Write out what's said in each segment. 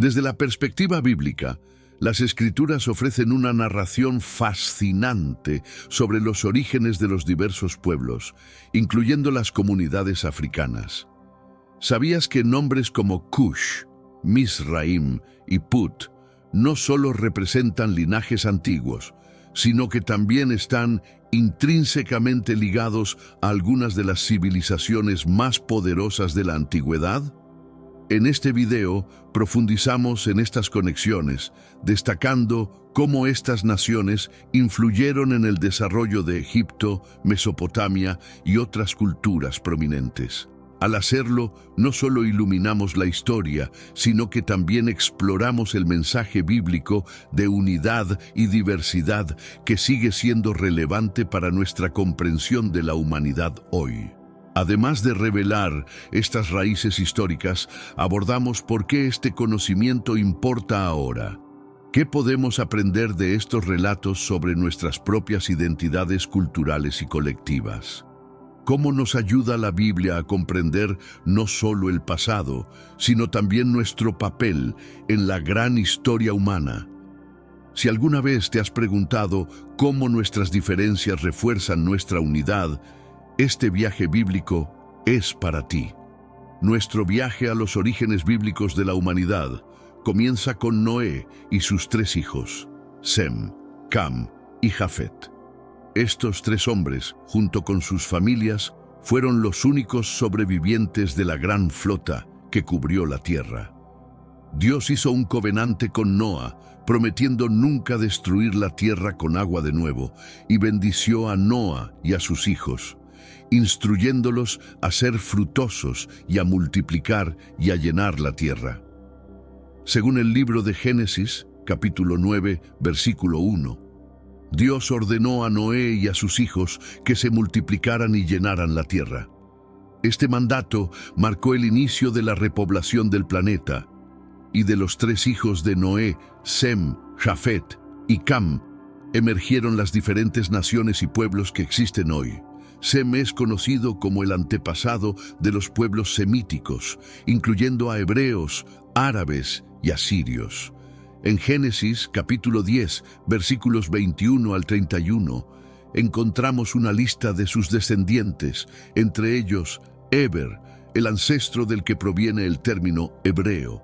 Desde la perspectiva bíblica, las Escrituras ofrecen una narración fascinante sobre los orígenes de los diversos pueblos, incluyendo las comunidades africanas. ¿Sabías que nombres como Cush, Mizraim y Put no solo representan linajes antiguos, sino que también están intrínsecamente ligados a algunas de las civilizaciones más poderosas de la antigüedad? En este video profundizamos en estas conexiones, destacando cómo estas naciones influyeron en el desarrollo de Egipto, Mesopotamia y otras culturas prominentes. Al hacerlo, no solo iluminamos la historia, sino que también exploramos el mensaje bíblico de unidad y diversidad que sigue siendo relevante para nuestra comprensión de la humanidad hoy. Además de revelar estas raíces históricas, abordamos por qué este conocimiento importa ahora. ¿Qué podemos aprender de estos relatos sobre nuestras propias identidades culturales y colectivas? ¿Cómo nos ayuda la Biblia a comprender no solo el pasado, sino también nuestro papel en la gran historia humana? Si alguna vez te has preguntado cómo nuestras diferencias refuerzan nuestra unidad, este viaje bíblico es para ti. Nuestro viaje a los orígenes bíblicos de la humanidad comienza con Noé y sus 3 hijos, Sem, Cam y Jafet. Estos 3 hombres, junto con sus familias, fueron los únicos sobrevivientes de la gran flota que cubrió la tierra. Dios hizo un covenante con Noa, prometiendo nunca destruir la tierra con agua de nuevo, y bendició a Noa y a sus hijos, instruyéndolos a ser frutosos y a multiplicar y a llenar la tierra. Según el libro de Génesis, capítulo 9, versículo 1, Dios ordenó a Noé y a sus hijos que se multiplicaran y llenaran la tierra. Este mandato marcó el inicio de la repoblación del planeta, y de los 3 hijos de Noé, Sem, Jafet y Cam, emergieron las diferentes naciones y pueblos que existen hoy. Sem es conocido como el antepasado de los pueblos semíticos, incluyendo a hebreos, árabes y asirios. En Génesis, capítulo 10, versículos 21 al 31, encontramos una lista de sus descendientes, entre ellos Eber, el ancestro del que proviene el término hebreo.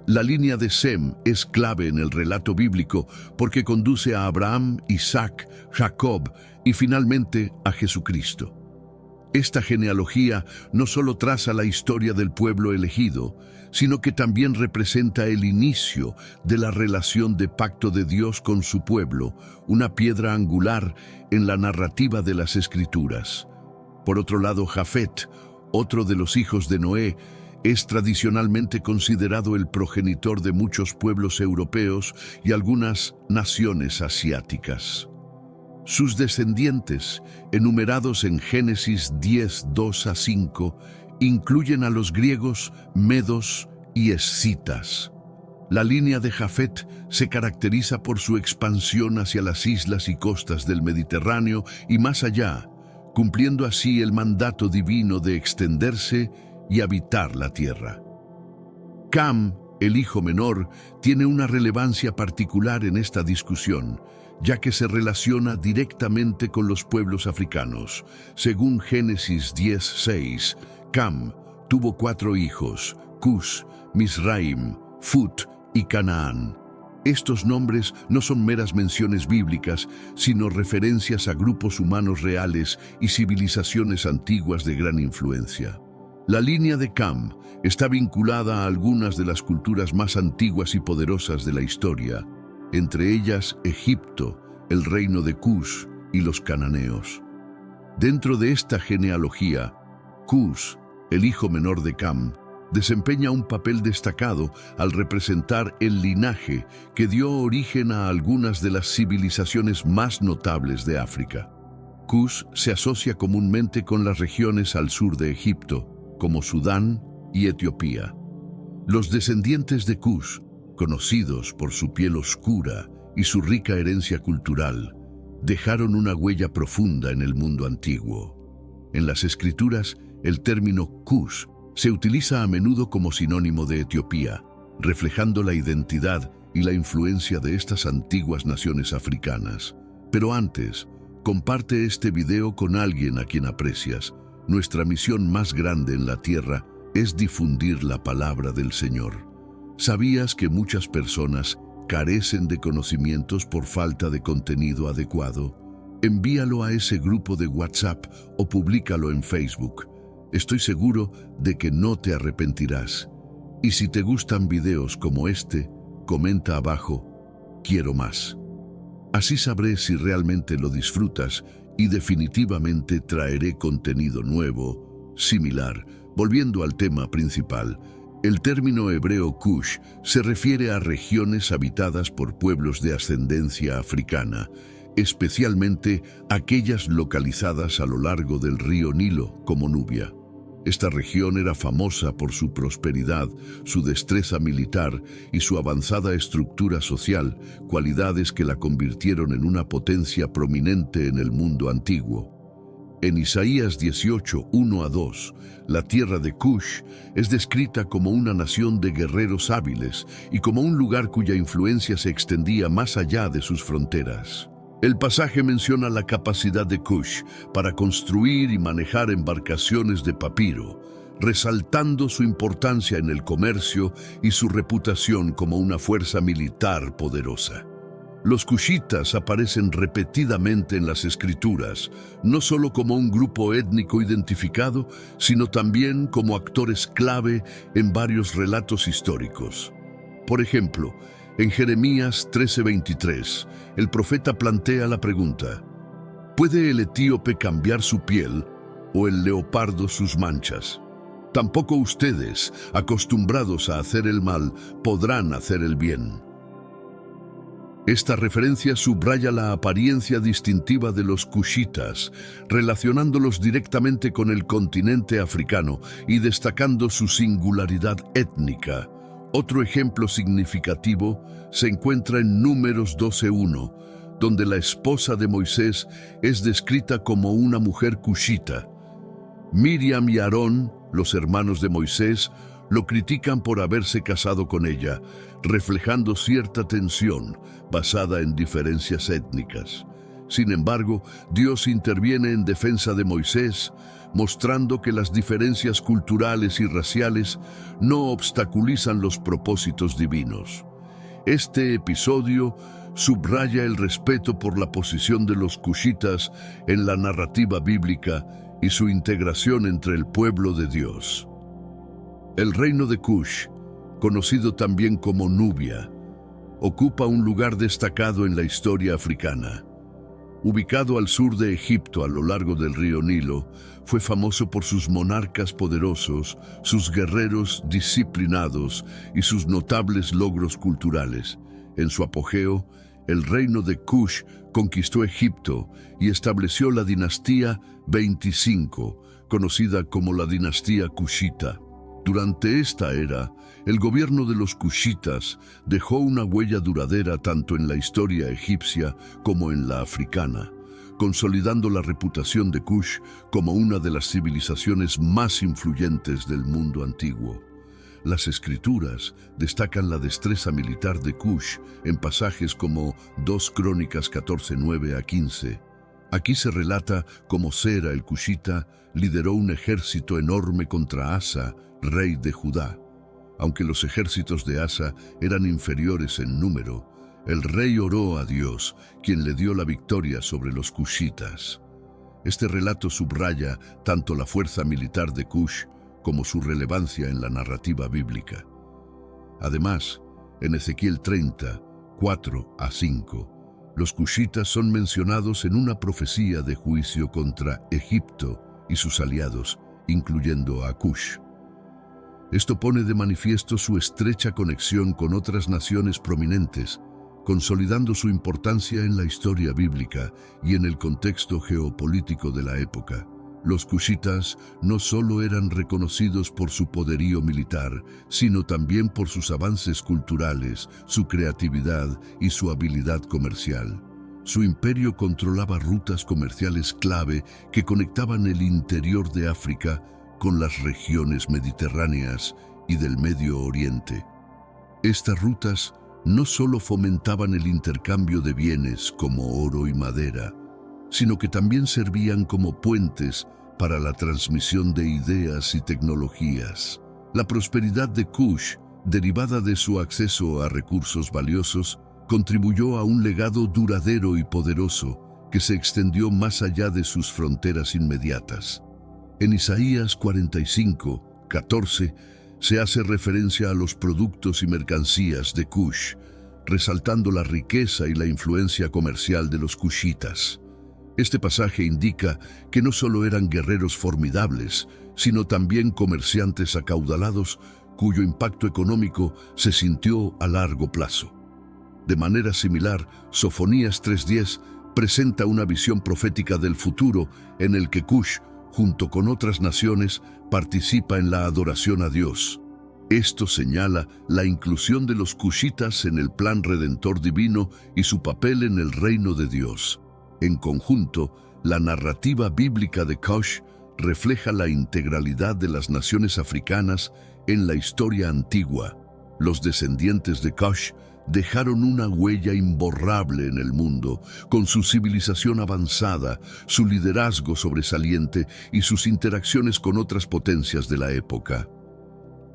La línea de Sem es clave en el relato bíblico porque conduce a Abraham, Isaac, Jacob y finalmente a Jesucristo. Esta genealogía no solo traza la historia del pueblo elegido, sino que también representa el inicio de la relación de pacto de Dios con su pueblo, una piedra angular en la narrativa de las Escrituras. Por otro lado, Jafet, otro de los hijos de Noé, es tradicionalmente considerado el progenitor de muchos pueblos europeos y algunas naciones asiáticas. Sus descendientes, enumerados en Génesis 10, 2 a 5, incluyen a los griegos, medos y escitas. La línea de Jafet se caracteriza por su expansión hacia las islas y costas del Mediterráneo y más allá, cumpliendo así el mandato divino de extenderse y habitar la tierra. Cam, el hijo menor, tiene una relevancia particular en esta discusión, ya que se relaciona directamente con los pueblos africanos. Según Génesis 10:6, Cam tuvo 4 hijos, Cush, Mizraim, Phut y Canaán. Estos nombres no son meras menciones bíblicas, sino referencias a grupos humanos reales y civilizaciones antiguas de gran influencia. La línea de Cam está vinculada a algunas de las culturas más antiguas y poderosas de la historia, entre ellas Egipto, el reino de Cush y los cananeos. Dentro de esta genealogía, Cush, el hijo menor de Cam, desempeña un papel destacado al representar el linaje que dio origen a algunas de las civilizaciones más notables de África. Cush se asocia comúnmente con las regiones al sur de Egipto, como Sudán y Etiopía. Los descendientes de Cush, conocidos por su piel oscura y su rica herencia cultural, dejaron una huella profunda en el mundo antiguo. En las Escrituras, el término Cush se utiliza a menudo como sinónimo de Etiopía, reflejando la identidad y la influencia de estas antiguas naciones africanas. Pero antes, comparte este video con alguien a quien aprecias. Nuestra misión más grande en la tierra es difundir la palabra del Señor. ¿Sabías que muchas personas carecen de conocimientos por falta de contenido adecuado? Envíalo a ese grupo de WhatsApp o públicalo en Facebook. Estoy seguro de que no te arrepentirás. Y si te gustan videos como este, comenta abajo, quiero más. Así sabré si realmente lo disfrutas y definitivamente traeré contenido nuevo, similar. Volviendo al tema principal, el término hebreo Cush se refiere a regiones habitadas por pueblos de ascendencia africana, especialmente aquellas localizadas a lo largo del río Nilo, como Nubia. Esta región era famosa por su prosperidad, su destreza militar y su avanzada estructura social, cualidades que la convirtieron en una potencia prominente en el mundo antiguo. En Isaías 18, 1-2, la tierra de Cush es descrita como una nación de guerreros hábiles y como un lugar cuya influencia se extendía más allá de sus fronteras. El pasaje menciona la capacidad de Cush para construir y manejar embarcaciones de papiro, resaltando su importancia en el comercio y su reputación como una fuerza militar poderosa. Los cushitas aparecen repetidamente en las escrituras, no solo como un grupo étnico identificado, sino también como actores clave en varios relatos históricos. Por ejemplo, en Jeremías 13:23, el profeta plantea la pregunta: ¿puede el etíope cambiar su piel o el leopardo sus manchas? Tampoco ustedes, acostumbrados a hacer el mal, podrán hacer el bien. Esta referencia subraya la apariencia distintiva de los cushitas, relacionándolos directamente con el continente africano y destacando su singularidad étnica. Otro ejemplo significativo se encuentra en Números 12:1, donde la esposa de Moisés es descrita como una mujer cushita. Miriam y Aarón, los hermanos de Moisés, lo critican por haberse casado con ella, reflejando cierta tensión basada en diferencias étnicas. Sin embargo, Dios interviene en defensa de Moisés, mostrando que las diferencias culturales y raciales no obstaculizan los propósitos divinos. Este episodio subraya el respeto por la posición de los cushitas en la narrativa bíblica y su integración entre el pueblo de Dios. El reino de Cush, conocido también como Nubia, ocupa un lugar destacado en la historia africana. Ubicado al sur de Egipto a lo largo del río Nilo, fue famoso por sus monarcas poderosos, sus guerreros disciplinados y sus notables logros culturales. En su apogeo, el reino de Cush conquistó Egipto y estableció la dinastía 25, conocida como la dinastía cushita. Durante esta era, el gobierno de los cushitas dejó una huella duradera tanto en la historia egipcia como en la africana, consolidando la reputación de Cush como una de las civilizaciones más influyentes del mundo antiguo. Las escrituras destacan la destreza militar de Cush en pasajes como 2 Crónicas 14:9-15. Aquí se relata cómo Sera el cushita lideró un ejército enorme contra Asa, rey de Judá. Aunque los ejércitos de Asa eran inferiores en número, el rey oró a Dios, quien le dio la victoria sobre los cushitas. Este relato subraya tanto la fuerza militar de Cush como su relevancia en la narrativa bíblica. Además, en Ezequiel 30, 4-5, los cushitas son mencionados en una profecía de juicio contra Egipto y sus aliados, incluyendo a Cush. Esto pone de manifiesto su estrecha conexión con otras naciones prominentes, consolidando su importancia en la historia bíblica y en el contexto geopolítico de la época. Los cushitas no solo eran reconocidos por su poderío militar, sino también por sus avances culturales, su creatividad y su habilidad comercial. Su imperio controlaba rutas comerciales clave que conectaban el interior de África con las regiones mediterráneas y del Medio Oriente. Estas rutas no solo fomentaban el intercambio de bienes como oro y madera, sino que también servían como puentes para la transmisión de ideas y tecnologías. La prosperidad de Kush, derivada de su acceso a recursos valiosos, contribuyó a un legado duradero y poderoso que se extendió más allá de sus fronteras inmediatas. En Isaías 45:14 se hace referencia a los productos y mercancías de Kush, resaltando la riqueza y la influencia comercial de los kushitas. Este pasaje indica que no solo eran guerreros formidables, sino también comerciantes acaudalados cuyo impacto económico se sintió a largo plazo. De manera similar, Sofonías 3:10 presenta una visión profética del futuro en el que Kush, junto con otras naciones, participa en la adoración a Dios. Esto señala la inclusión de los kushitas en el plan redentor divino y su papel en el reino de Dios. En conjunto, la narrativa bíblica de Kush refleja la integralidad de las naciones africanas en la historia antigua. Los descendientes de Kush dejaron una huella imborrable en el mundo, con su civilización avanzada, su liderazgo sobresaliente y sus interacciones con otras potencias de la época.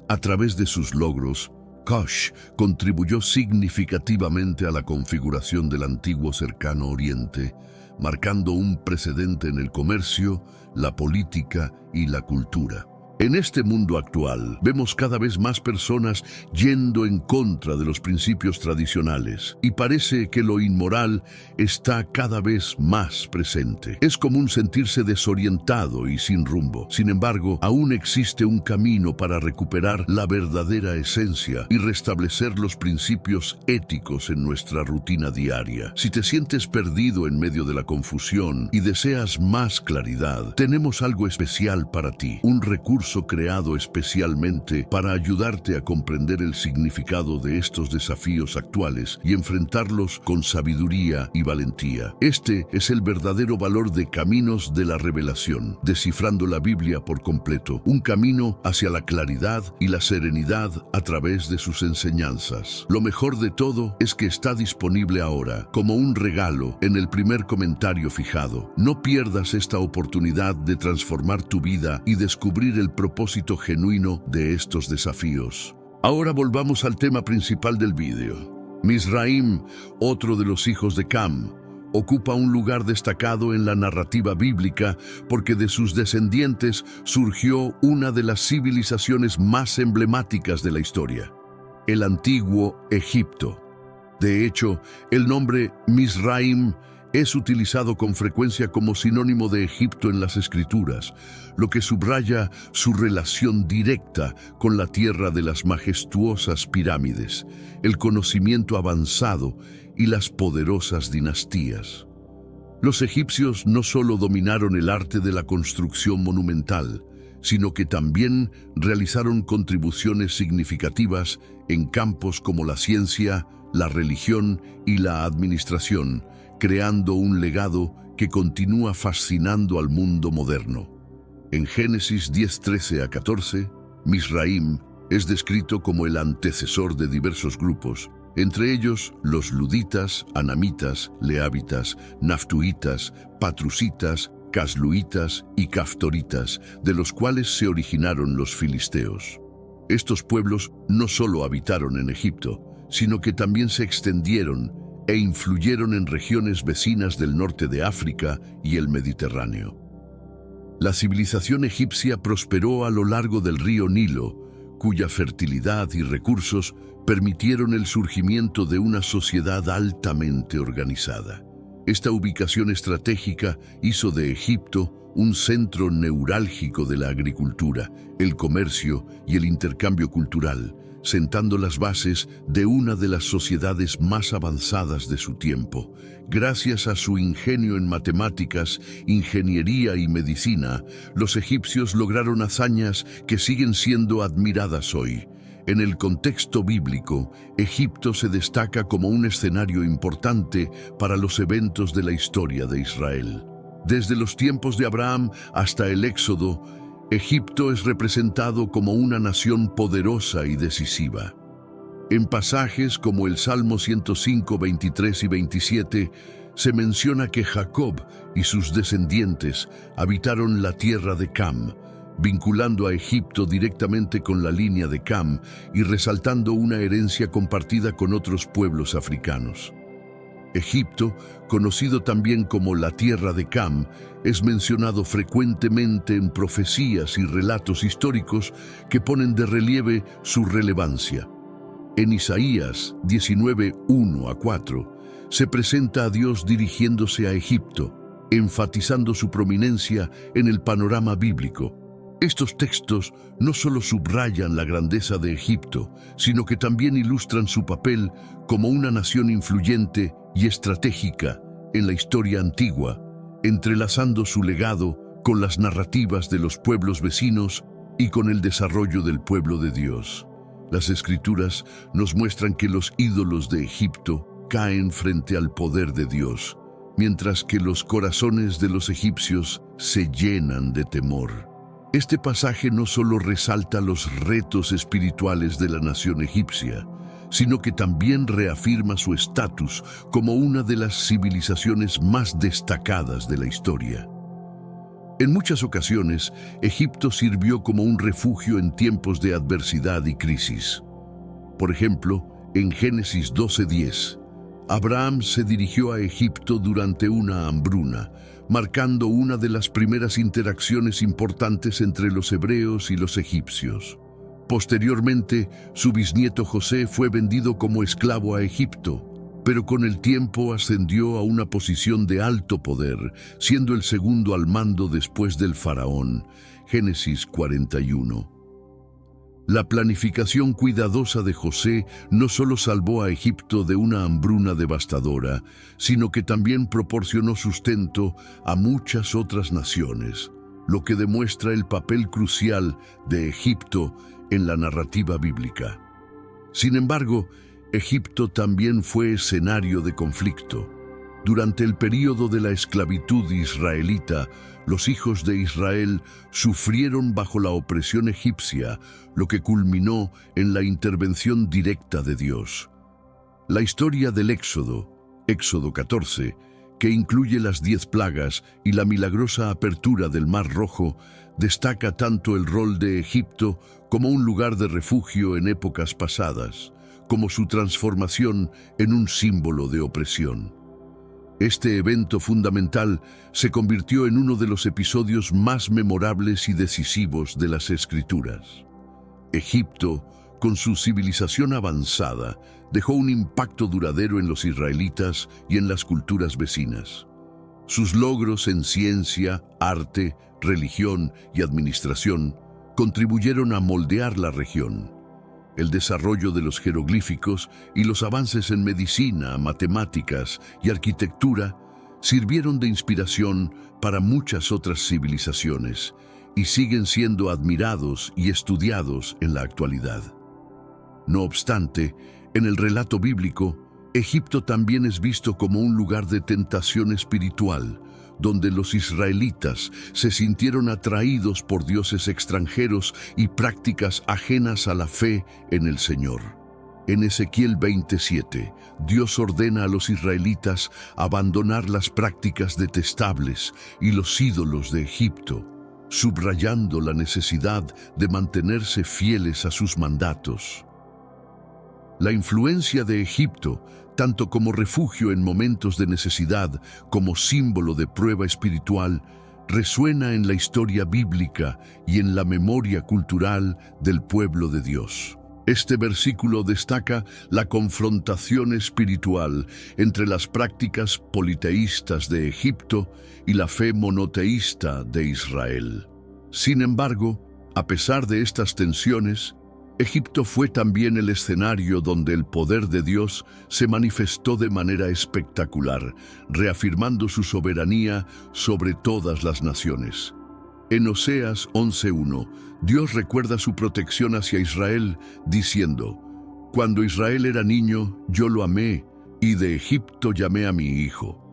A través de sus logros, Kush contribuyó significativamente a la configuración del antiguo Cercano Oriente, marcando un precedente en el comercio, la política y la cultura. En este mundo actual, vemos cada vez más personas yendo en contra de los principios tradicionales y parece que lo inmoral está cada vez más presente. Es común sentirse desorientado y sin rumbo. Sin embargo, aún existe un camino para recuperar la verdadera esencia y restablecer los principios éticos en nuestra rutina diaria. Si te sientes perdido en medio de la confusión y deseas más claridad, tenemos algo especial para ti, un recurso creado especialmente para ayudarte a comprender el significado de estos desafíos actuales y enfrentarlos con sabiduría y valentía. Este es el verdadero valor de Caminos de la Revelación, descifrando la Biblia por completo, un camino hacia la claridad y la serenidad a través de sus enseñanzas. Lo mejor de todo es que está disponible ahora, como un regalo, en el primer comentario fijado. No pierdas esta oportunidad de transformar tu vida y descubrir el propósito genuino de estos desafíos. Ahora volvamos al tema principal del vídeo. Mizraim, otro de los hijos de Cam, ocupa un lugar destacado en la narrativa bíblica porque de sus descendientes surgió una de las civilizaciones más emblemáticas de la historia, el antiguo Egipto. De hecho, el nombre Mizraim es utilizado con frecuencia como sinónimo de Egipto en las Escrituras, lo que subraya su relación directa con la tierra de las majestuosas pirámides, el conocimiento avanzado y las poderosas dinastías. Los egipcios no solo dominaron el arte de la construcción monumental, sino que también realizaron contribuciones significativas en campos como la ciencia, la religión y la administración, creando un legado que continúa fascinando al mundo moderno. En Génesis 10:13-14, Mizraim es descrito como el antecesor de diversos grupos, entre ellos los luditas, anamitas, leabitas, naftuitas, patrusitas, casluitas y caftoritas, de los cuales se originaron los filisteos. Estos pueblos no solo habitaron en Egipto, sino que también se extendieron e influyeron en regiones vecinas del norte de África y el Mediterráneo. La civilización egipcia prosperó a lo largo del río Nilo, cuya fertilidad y recursos permitieron el surgimiento de una sociedad altamente organizada. Esta ubicación estratégica hizo de Egipto un centro neurálgico de la agricultura, el comercio y el intercambio cultural, sentando las bases de una de las sociedades más avanzadas de su tiempo. Gracias a su ingenio en matemáticas, ingeniería y medicina, los egipcios lograron hazañas que siguen siendo admiradas hoy. En el contexto bíblico, Egipto se destaca como un escenario importante para los eventos de la historia de Israel. Desde los tiempos de Abraham hasta el Éxodo, Egipto es representado como una nación poderosa y decisiva. En pasajes como el Salmo 105, 23 y 27, se menciona que Jacob y sus descendientes habitaron la tierra de Cam, vinculando a Egipto directamente con la línea de Cam y resaltando una herencia compartida con otros pueblos africanos. Egipto, conocido también como la tierra de Cam, es mencionado frecuentemente en profecías y relatos históricos que ponen de relieve su relevancia. En Isaías 19, 1 a 4, se presenta a Dios dirigiéndose a Egipto, enfatizando su prominencia en el panorama bíblico. Estos textos no solo subrayan la grandeza de Egipto, sino que también ilustran su papel como una nación influyente y estratégica en la historia antigua, entrelazando su legado con las narrativas de los pueblos vecinos y con el desarrollo del pueblo de Dios. Las Escrituras nos muestran que los ídolos de Egipto caen frente al poder de Dios, mientras que los corazones de los egipcios se llenan de temor. Este pasaje no solo resalta los retos espirituales de la nación egipcia, sino que también reafirma su estatus como una de las civilizaciones más destacadas de la historia. En muchas ocasiones, Egipto sirvió como un refugio en tiempos de adversidad y crisis. Por ejemplo, en Génesis 12:10, Abraham se dirigió a Egipto durante una hambruna, marcando una de las primeras interacciones importantes entre los hebreos y los egipcios. Posteriormente, su bisnieto José fue vendido como esclavo a Egipto, pero con el tiempo ascendió a una posición de alto poder, siendo el segundo al mando después del faraón. Génesis 41. La planificación cuidadosa de José no solo salvó a Egipto de una hambruna devastadora, sino que también proporcionó sustento a muchas otras naciones, lo que demuestra el papel crucial de Egipto en la narrativa bíblica. Sin embargo, Egipto también fue escenario de conflicto. Durante el período de la esclavitud israelita, los hijos de Israel sufrieron bajo la opresión egipcia, lo que culminó en la intervención directa de Dios. La historia del Éxodo, Éxodo 14, que incluye las 10 plagas y la milagrosa apertura del Mar Rojo, destaca tanto el rol de Egipto como un lugar de refugio en épocas pasadas, como su transformación en un símbolo de opresión. Este evento fundamental se convirtió en uno de los episodios más memorables y decisivos de las Escrituras. Egipto, con su civilización avanzada, dejó un impacto duradero en los israelitas y en las culturas vecinas. Sus logros en ciencia, arte, religión y administración contribuyeron a moldear la región. El desarrollo de los jeroglíficos y los avances en medicina, matemáticas y arquitectura sirvieron de inspiración para muchas otras civilizaciones y siguen siendo admirados y estudiados en la actualidad. No obstante, en el relato bíblico, Egipto también es visto como un lugar de tentación espiritual, donde los israelitas se sintieron atraídos por dioses extranjeros y prácticas ajenas a la fe en el Señor. En Ezequiel 27, Dios ordena a los israelitas abandonar las prácticas detestables y los ídolos de Egipto, subrayando la necesidad de mantenerse fieles a sus mandatos. La influencia de Egipto, tanto como refugio en momentos de necesidad como símbolo de prueba espiritual, resuena en la historia bíblica y en la memoria cultural del pueblo de Dios. Este versículo destaca la confrontación espiritual entre las prácticas politeístas de Egipto y la fe monoteísta de Israel. Sin embargo, a pesar de estas tensiones, Egipto fue también el escenario donde el poder de Dios se manifestó de manera espectacular, reafirmando su soberanía sobre todas las naciones. En Oseas 11:1, Dios recuerda su protección hacia Israel, diciendo: «Cuando Israel era niño, yo lo amé, y de Egipto llamé a mi hijo».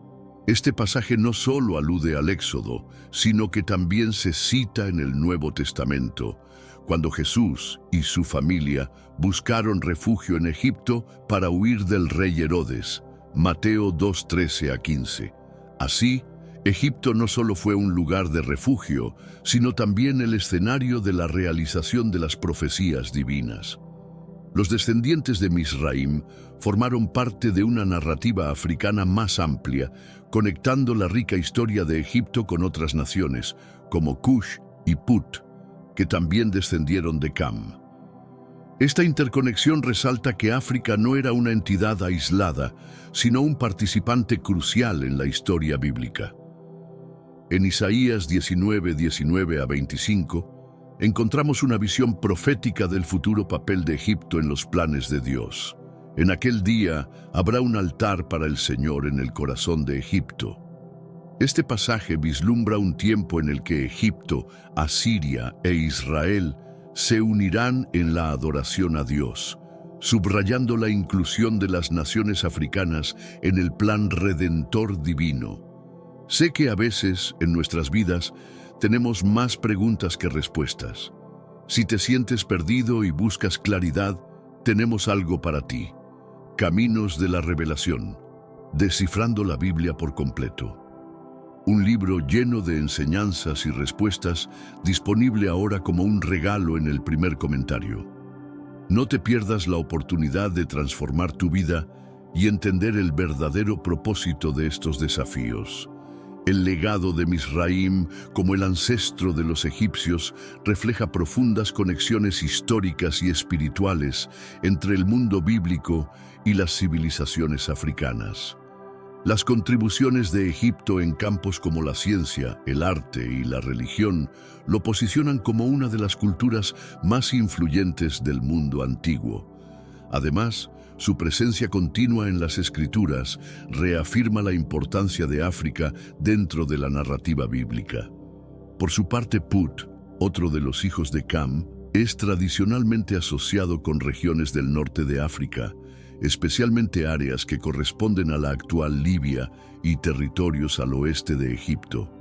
Este pasaje no solo alude al Éxodo, sino que también se cita en el Nuevo Testamento, cuando Jesús y su familia buscaron refugio en Egipto para huir del rey Herodes. Mateo 2:13-15. Así, Egipto no solo fue un lugar de refugio, sino también el escenario de la realización de las profecías divinas. Los descendientes de Misraim formaron parte de una narrativa africana más amplia, conectando la rica historia de Egipto con otras naciones, como Cush y Put, que también descendieron de Cam. Esta interconexión resalta que África no era una entidad aislada, sino un participante crucial en la historia bíblica. En Isaías 19:19-25, encontramos una visión profética del futuro papel de Egipto en los planes de Dios. En aquel día habrá un altar para el Señor en el corazón de Egipto. Este pasaje vislumbra un tiempo en el que Egipto, Asiria e Israel se unirán en la adoración a Dios, subrayando la inclusión de las naciones africanas en el plan redentor divino. Sé que a veces, en nuestras vidas, tenemos más preguntas que respuestas. Si te sientes perdido y buscas claridad, tenemos algo para ti. Caminos de la Revelación, descifrando la Biblia por completo. Un libro lleno de enseñanzas y respuestas, disponible ahora como un regalo en el primer comentario. No te pierdas la oportunidad de transformar tu vida y entender el verdadero propósito de estos desafíos. El legado de Misraim, como el ancestro de los egipcios, refleja profundas conexiones históricas y espirituales entre el mundo bíblico y las civilizaciones africanas. Las contribuciones de Egipto en campos como la ciencia, el arte y la religión lo posicionan como una de las culturas más influyentes del mundo antiguo. Además, su presencia continua en las Escrituras reafirma la importancia de África dentro de la narrativa bíblica. Por su parte, Put, otro de los hijos de Cam, es tradicionalmente asociado con regiones del norte de África, especialmente áreas que corresponden a la actual Libia y territorios al oeste de Egipto.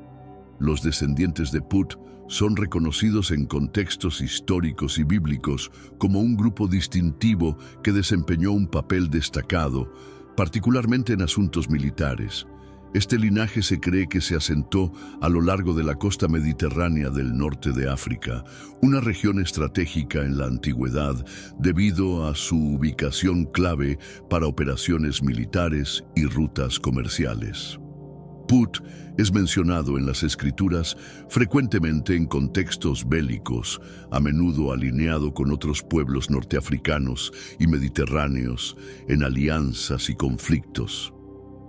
Los descendientes de Put son reconocidos en contextos históricos y bíblicos como un grupo distintivo que desempeñó un papel destacado, particularmente en asuntos militares. Este linaje se cree que se asentó a lo largo de la costa mediterránea del norte de África, una región estratégica en la antigüedad debido a su ubicación clave para operaciones militares y rutas comerciales. Put es mencionado en las Escrituras frecuentemente en contextos bélicos, a menudo alineado con otros pueblos norteafricanos y mediterráneos en alianzas y conflictos.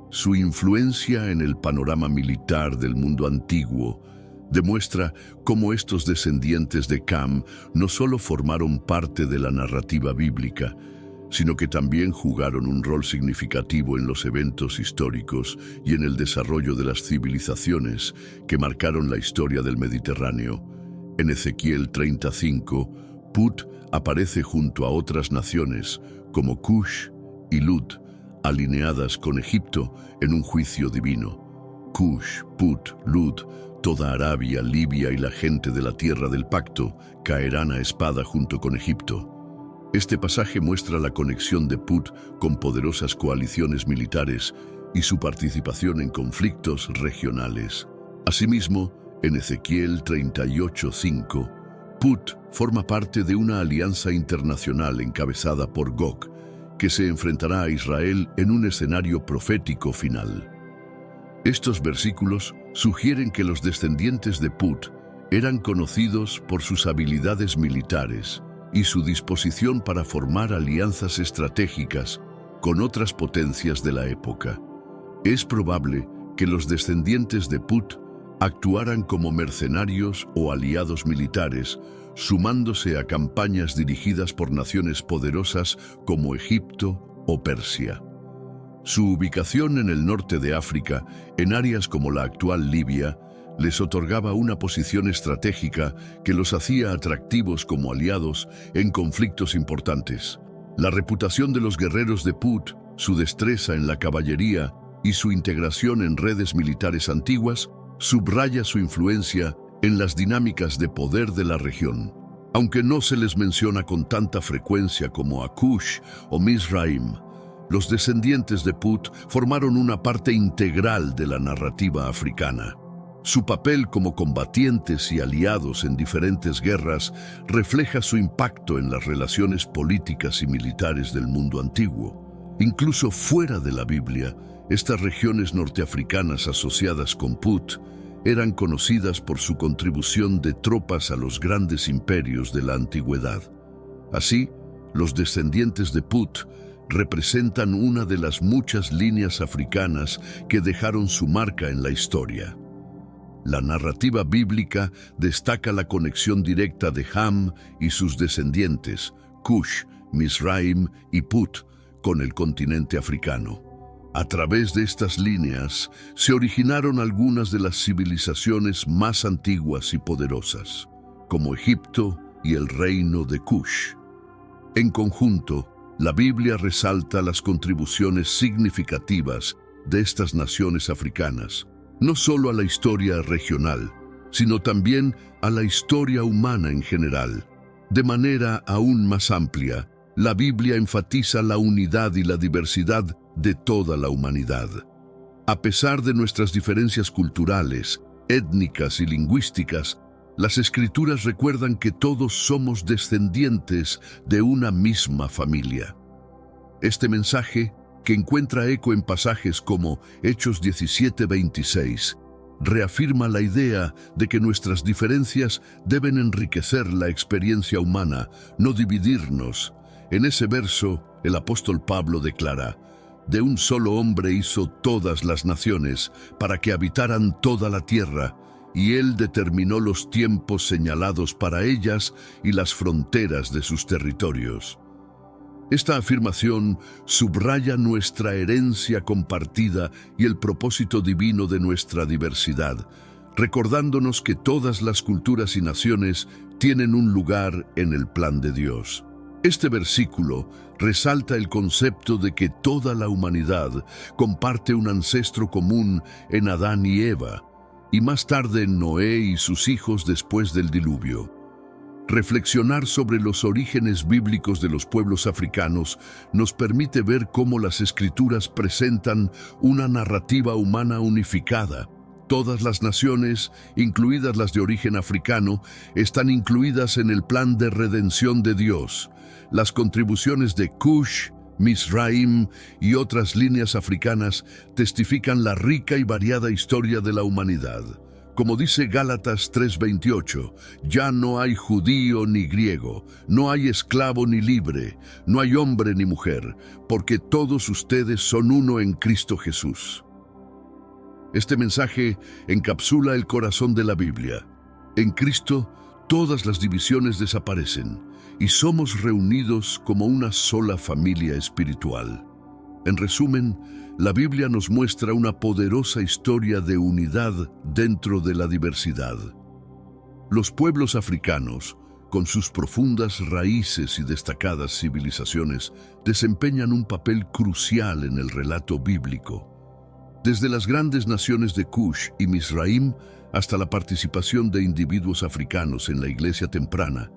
Su influencia en el panorama militar del mundo antiguo demuestra cómo estos descendientes de Cam no solo formaron parte de la narrativa bíblica, sino que también jugaron un rol significativo en los eventos históricos y en el desarrollo de las civilizaciones que marcaron la historia del Mediterráneo. En Ezequiel 35, Put aparece junto a otras naciones como Cush y Lut, alineadas con Egipto en un juicio divino. Cush, Put, Lut, toda Arabia, Libia y la gente de la tierra del pacto caerán a espada junto con Egipto. Este pasaje muestra la conexión de Put con poderosas coaliciones militares y su participación en conflictos regionales. Asimismo, en Ezequiel 38:5, Put forma parte de una alianza internacional encabezada por Gog, que se enfrentará a Israel en un escenario profético final. Estos versículos sugieren que los descendientes de Put eran conocidos por sus habilidades militares y su disposición para formar alianzas estratégicas con otras potencias de la época. Es probable que los descendientes de Put actuaran como mercenarios o aliados militares, sumándose a campañas dirigidas por naciones poderosas como Egipto o Persia. Su ubicación en el norte de África, en áreas como la actual Libia, les otorgaba una posición estratégica que los hacía atractivos como aliados en conflictos importantes. La reputación de los guerreros de Put, su destreza en la caballería y su integración en redes militares antiguas subraya su influencia en las dinámicas de poder de la región. Aunque no se les menciona con tanta frecuencia como a Cush o Mizraim, los descendientes de Put formaron una parte integral de la narrativa africana. Su papel como combatientes y aliados en diferentes guerras refleja su impacto en las relaciones políticas y militares del mundo antiguo. Incluso fuera de la Biblia, estas regiones norteafricanas asociadas con Put eran conocidas por su contribución de tropas a los grandes imperios de la antigüedad. Así, los descendientes de Put representan una de las muchas líneas africanas que dejaron su marca en la historia. La narrativa bíblica destaca la conexión directa de Ham y sus descendientes, Cush, Mizraim y Put, con el continente africano. A través de estas líneas se originaron algunas de las civilizaciones más antiguas y poderosas, como Egipto y el reino de Cush. En conjunto, la Biblia resalta las contribuciones significativas de estas naciones africanas, no solo a la historia regional, sino también a la historia humana en general. De manera aún más amplia, la Biblia enfatiza la unidad y la diversidad de toda la humanidad. A pesar de nuestras diferencias culturales, étnicas y lingüísticas, las Escrituras recuerdan que todos somos descendientes de una misma familia. Este mensaje, que encuentra eco en pasajes como Hechos 17:26, reafirma la idea de que nuestras diferencias deben enriquecer la experiencia humana, no dividirnos. En ese verso, el apóstol Pablo declara: «De un solo hombre hizo todas las naciones, para que habitaran toda la tierra, y él determinó los tiempos señalados para ellas y las fronteras de sus territorios». Esta afirmación subraya nuestra herencia compartida y el propósito divino de nuestra diversidad, recordándonos que todas las culturas y naciones tienen un lugar en el plan de Dios. Este versículo resalta el concepto de que toda la humanidad comparte un ancestro común en Adán y Eva, y más tarde en Noé y sus hijos después del diluvio. Reflexionar sobre los orígenes bíblicos de los pueblos africanos nos permite ver cómo las Escrituras presentan una narrativa humana unificada. Todas las naciones, incluidas las de origen africano, están incluidas en el plan de redención de Dios. Las contribuciones de Cush, Mizraim y otras líneas africanas testifican la rica y variada historia de la humanidad. Como dice Gálatas 3:28, ya no hay judío ni griego, no hay esclavo ni libre, no hay hombre ni mujer, porque todos ustedes son uno en Cristo Jesús. Este mensaje encapsula el corazón de la Biblia. En Cristo, todas las divisiones desaparecen y somos reunidos como una sola familia espiritual. En resumen, la Biblia nos muestra una poderosa historia de unidad dentro de la diversidad. Los pueblos africanos, con sus profundas raíces y destacadas civilizaciones, desempeñan un papel crucial en el relato bíblico. Desde las grandes naciones de Cush y Mizraim hasta la participación de individuos africanos en la iglesia temprana,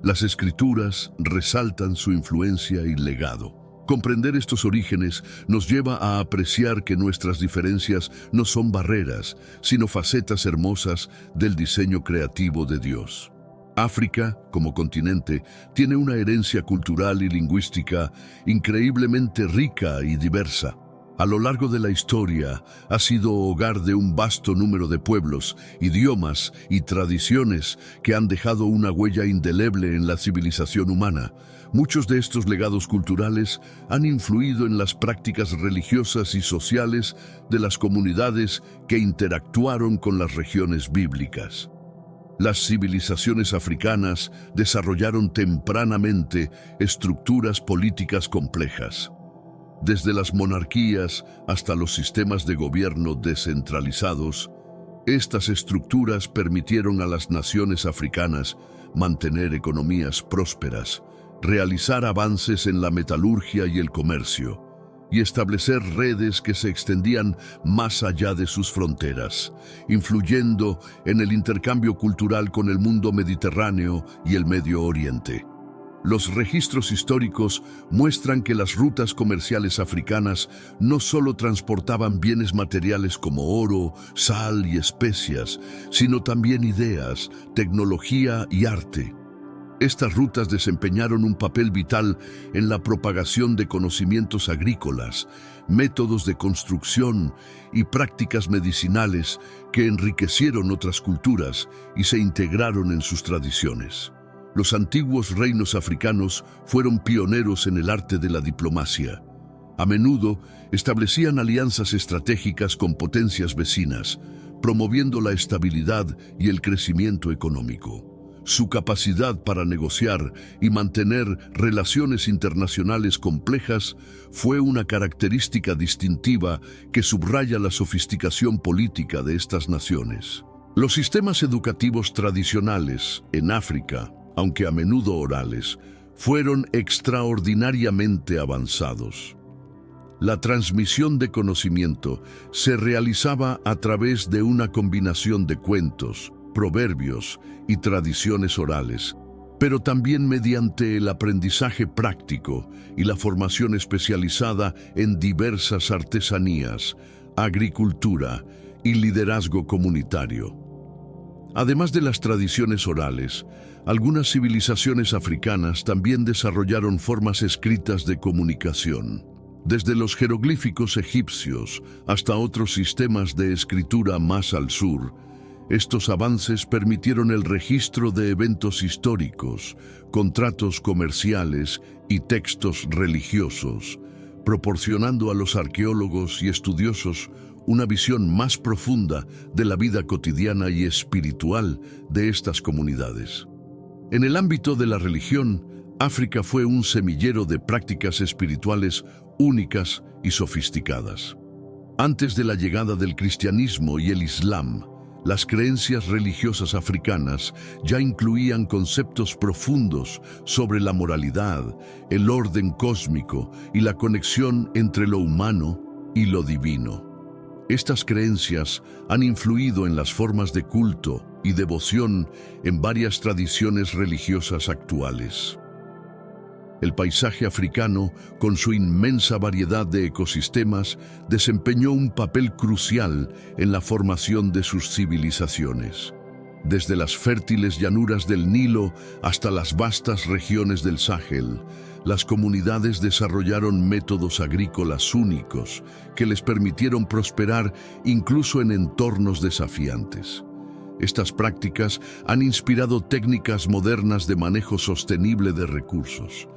las Escrituras resaltan su influencia y legado. Comprender estos orígenes nos lleva a apreciar que nuestras diferencias no son barreras, sino facetas hermosas del diseño creativo de Dios. África, como continente, tiene una herencia cultural y lingüística increíblemente rica y diversa. A lo largo de la historia, ha sido hogar de un vasto número de pueblos, idiomas y tradiciones que han dejado una huella indeleble en la civilización humana. Muchos de estos legados culturales han influido en las prácticas religiosas y sociales de las comunidades que interactuaron con las regiones bíblicas. Las civilizaciones africanas desarrollaron tempranamente estructuras políticas complejas. Desde las monarquías hasta los sistemas de gobierno descentralizados, estas estructuras permitieron a las naciones africanas mantener economías prósperas, realizar avances en la metalurgia y el comercio, y establecer redes que se extendían más allá de sus fronteras, influyendo en el intercambio cultural con el mundo mediterráneo y el Medio Oriente. Los registros históricos muestran que las rutas comerciales africanas no solo transportaban bienes materiales como oro, sal y especias, sino también ideas, tecnología y arte. Estas rutas desempeñaron un papel vital en la propagación de conocimientos agrícolas, métodos de construcción y prácticas medicinales que enriquecieron otras culturas y se integraron en sus tradiciones. Los antiguos reinos africanos fueron pioneros en el arte de la diplomacia. A menudo establecían alianzas estratégicas con potencias vecinas, promoviendo la estabilidad y el crecimiento económico. Su capacidad para negociar y mantener relaciones internacionales complejas fue una característica distintiva que subraya la sofisticación política de estas naciones. Los sistemas educativos tradicionales en África, aunque a menudo orales, fueron extraordinariamente avanzados. La transmisión de conocimiento se realizaba a través de una combinación de cuentos, proverbios y tradiciones orales, pero también mediante el aprendizaje práctico y la formación especializada en diversas artesanías, agricultura y liderazgo comunitario. Además de las tradiciones orales, algunas civilizaciones africanas también desarrollaron formas escritas de comunicación. Desde los jeroglíficos egipcios hasta otros sistemas de escritura más al sur, estos avances permitieron el registro de eventos históricos, contratos comerciales y textos religiosos, proporcionando a los arqueólogos y estudiosos una visión más profunda de la vida cotidiana y espiritual de estas comunidades. En el ámbito de la religión, África fue un semillero de prácticas espirituales únicas y sofisticadas. Antes de la llegada del cristianismo y el islam, las creencias religiosas africanas ya incluían conceptos profundos sobre la moralidad, el orden cósmico y la conexión entre lo humano y lo divino. Estas creencias han influido en las formas de culto y devoción en varias tradiciones religiosas actuales. El paisaje africano, con su inmensa variedad de ecosistemas, desempeñó un papel crucial en la formación de sus civilizaciones. Desde las fértiles llanuras del Nilo hasta las vastas regiones del Sahel, las comunidades desarrollaron métodos agrícolas únicos que les permitieron prosperar incluso en entornos desafiantes. Estas prácticas han inspirado técnicas modernas de manejo sostenible de recursos.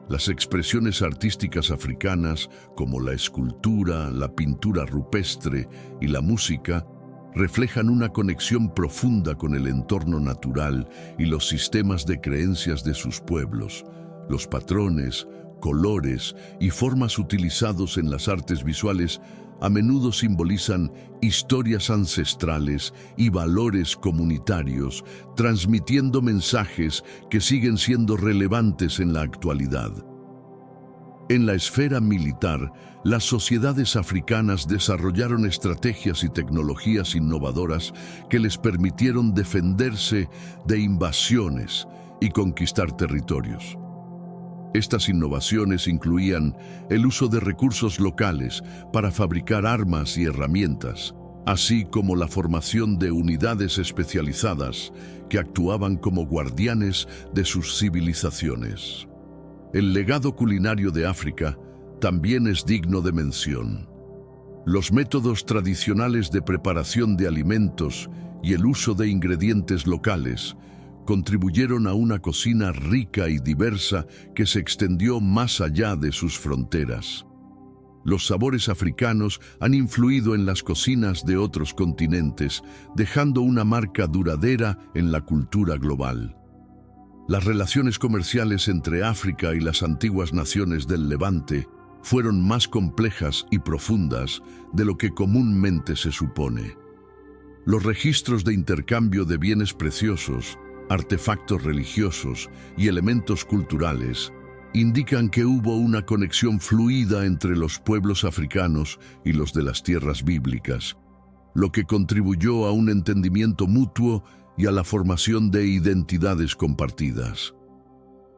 Las expresiones artísticas africanas, como la escultura, la pintura rupestre y la música, reflejan una conexión profunda con el entorno natural y los sistemas de creencias de sus pueblos. Los patrones, colores y formas utilizados en las artes visuales a menudo simbolizan historias ancestrales y valores comunitarios, transmitiendo mensajes que siguen siendo relevantes en la actualidad. En la esfera militar, las sociedades africanas desarrollaron estrategias y tecnologías innovadoras que les permitieron defenderse de invasiones y conquistar territorios. Estas innovaciones incluían el uso de recursos locales para fabricar armas y herramientas, así como la formación de unidades especializadas que actuaban como guardianes de sus civilizaciones. El legado culinario de África también es digno de mención. Los métodos tradicionales de preparación de alimentos y el uso de ingredientes locales contribuyeron a una cocina rica y diversa que se extendió más allá de sus fronteras. Los sabores africanos han influido en las cocinas de otros continentes, dejando una marca duradera en la cultura global. Las relaciones comerciales entre África y las antiguas naciones del Levante fueron más complejas y profundas de lo que comúnmente se supone. Los registros de intercambio de bienes preciosos, artefactos religiosos y elementos culturales indican que hubo una conexión fluida entre los pueblos africanos y los de las tierras bíblicas, lo que contribuyó a un entendimiento mutuo y a la formación de identidades compartidas.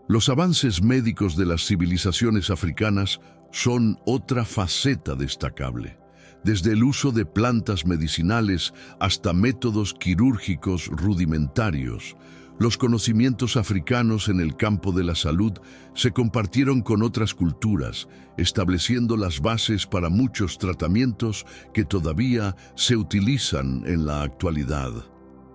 Los avances médicos de las civilizaciones africanas son otra faceta destacable, desde el uso de plantas medicinales hasta métodos quirúrgicos rudimentarios. Los conocimientos africanos en el campo de la salud se compartieron con otras culturas, estableciendo las bases para muchos tratamientos que todavía se utilizan en la actualidad.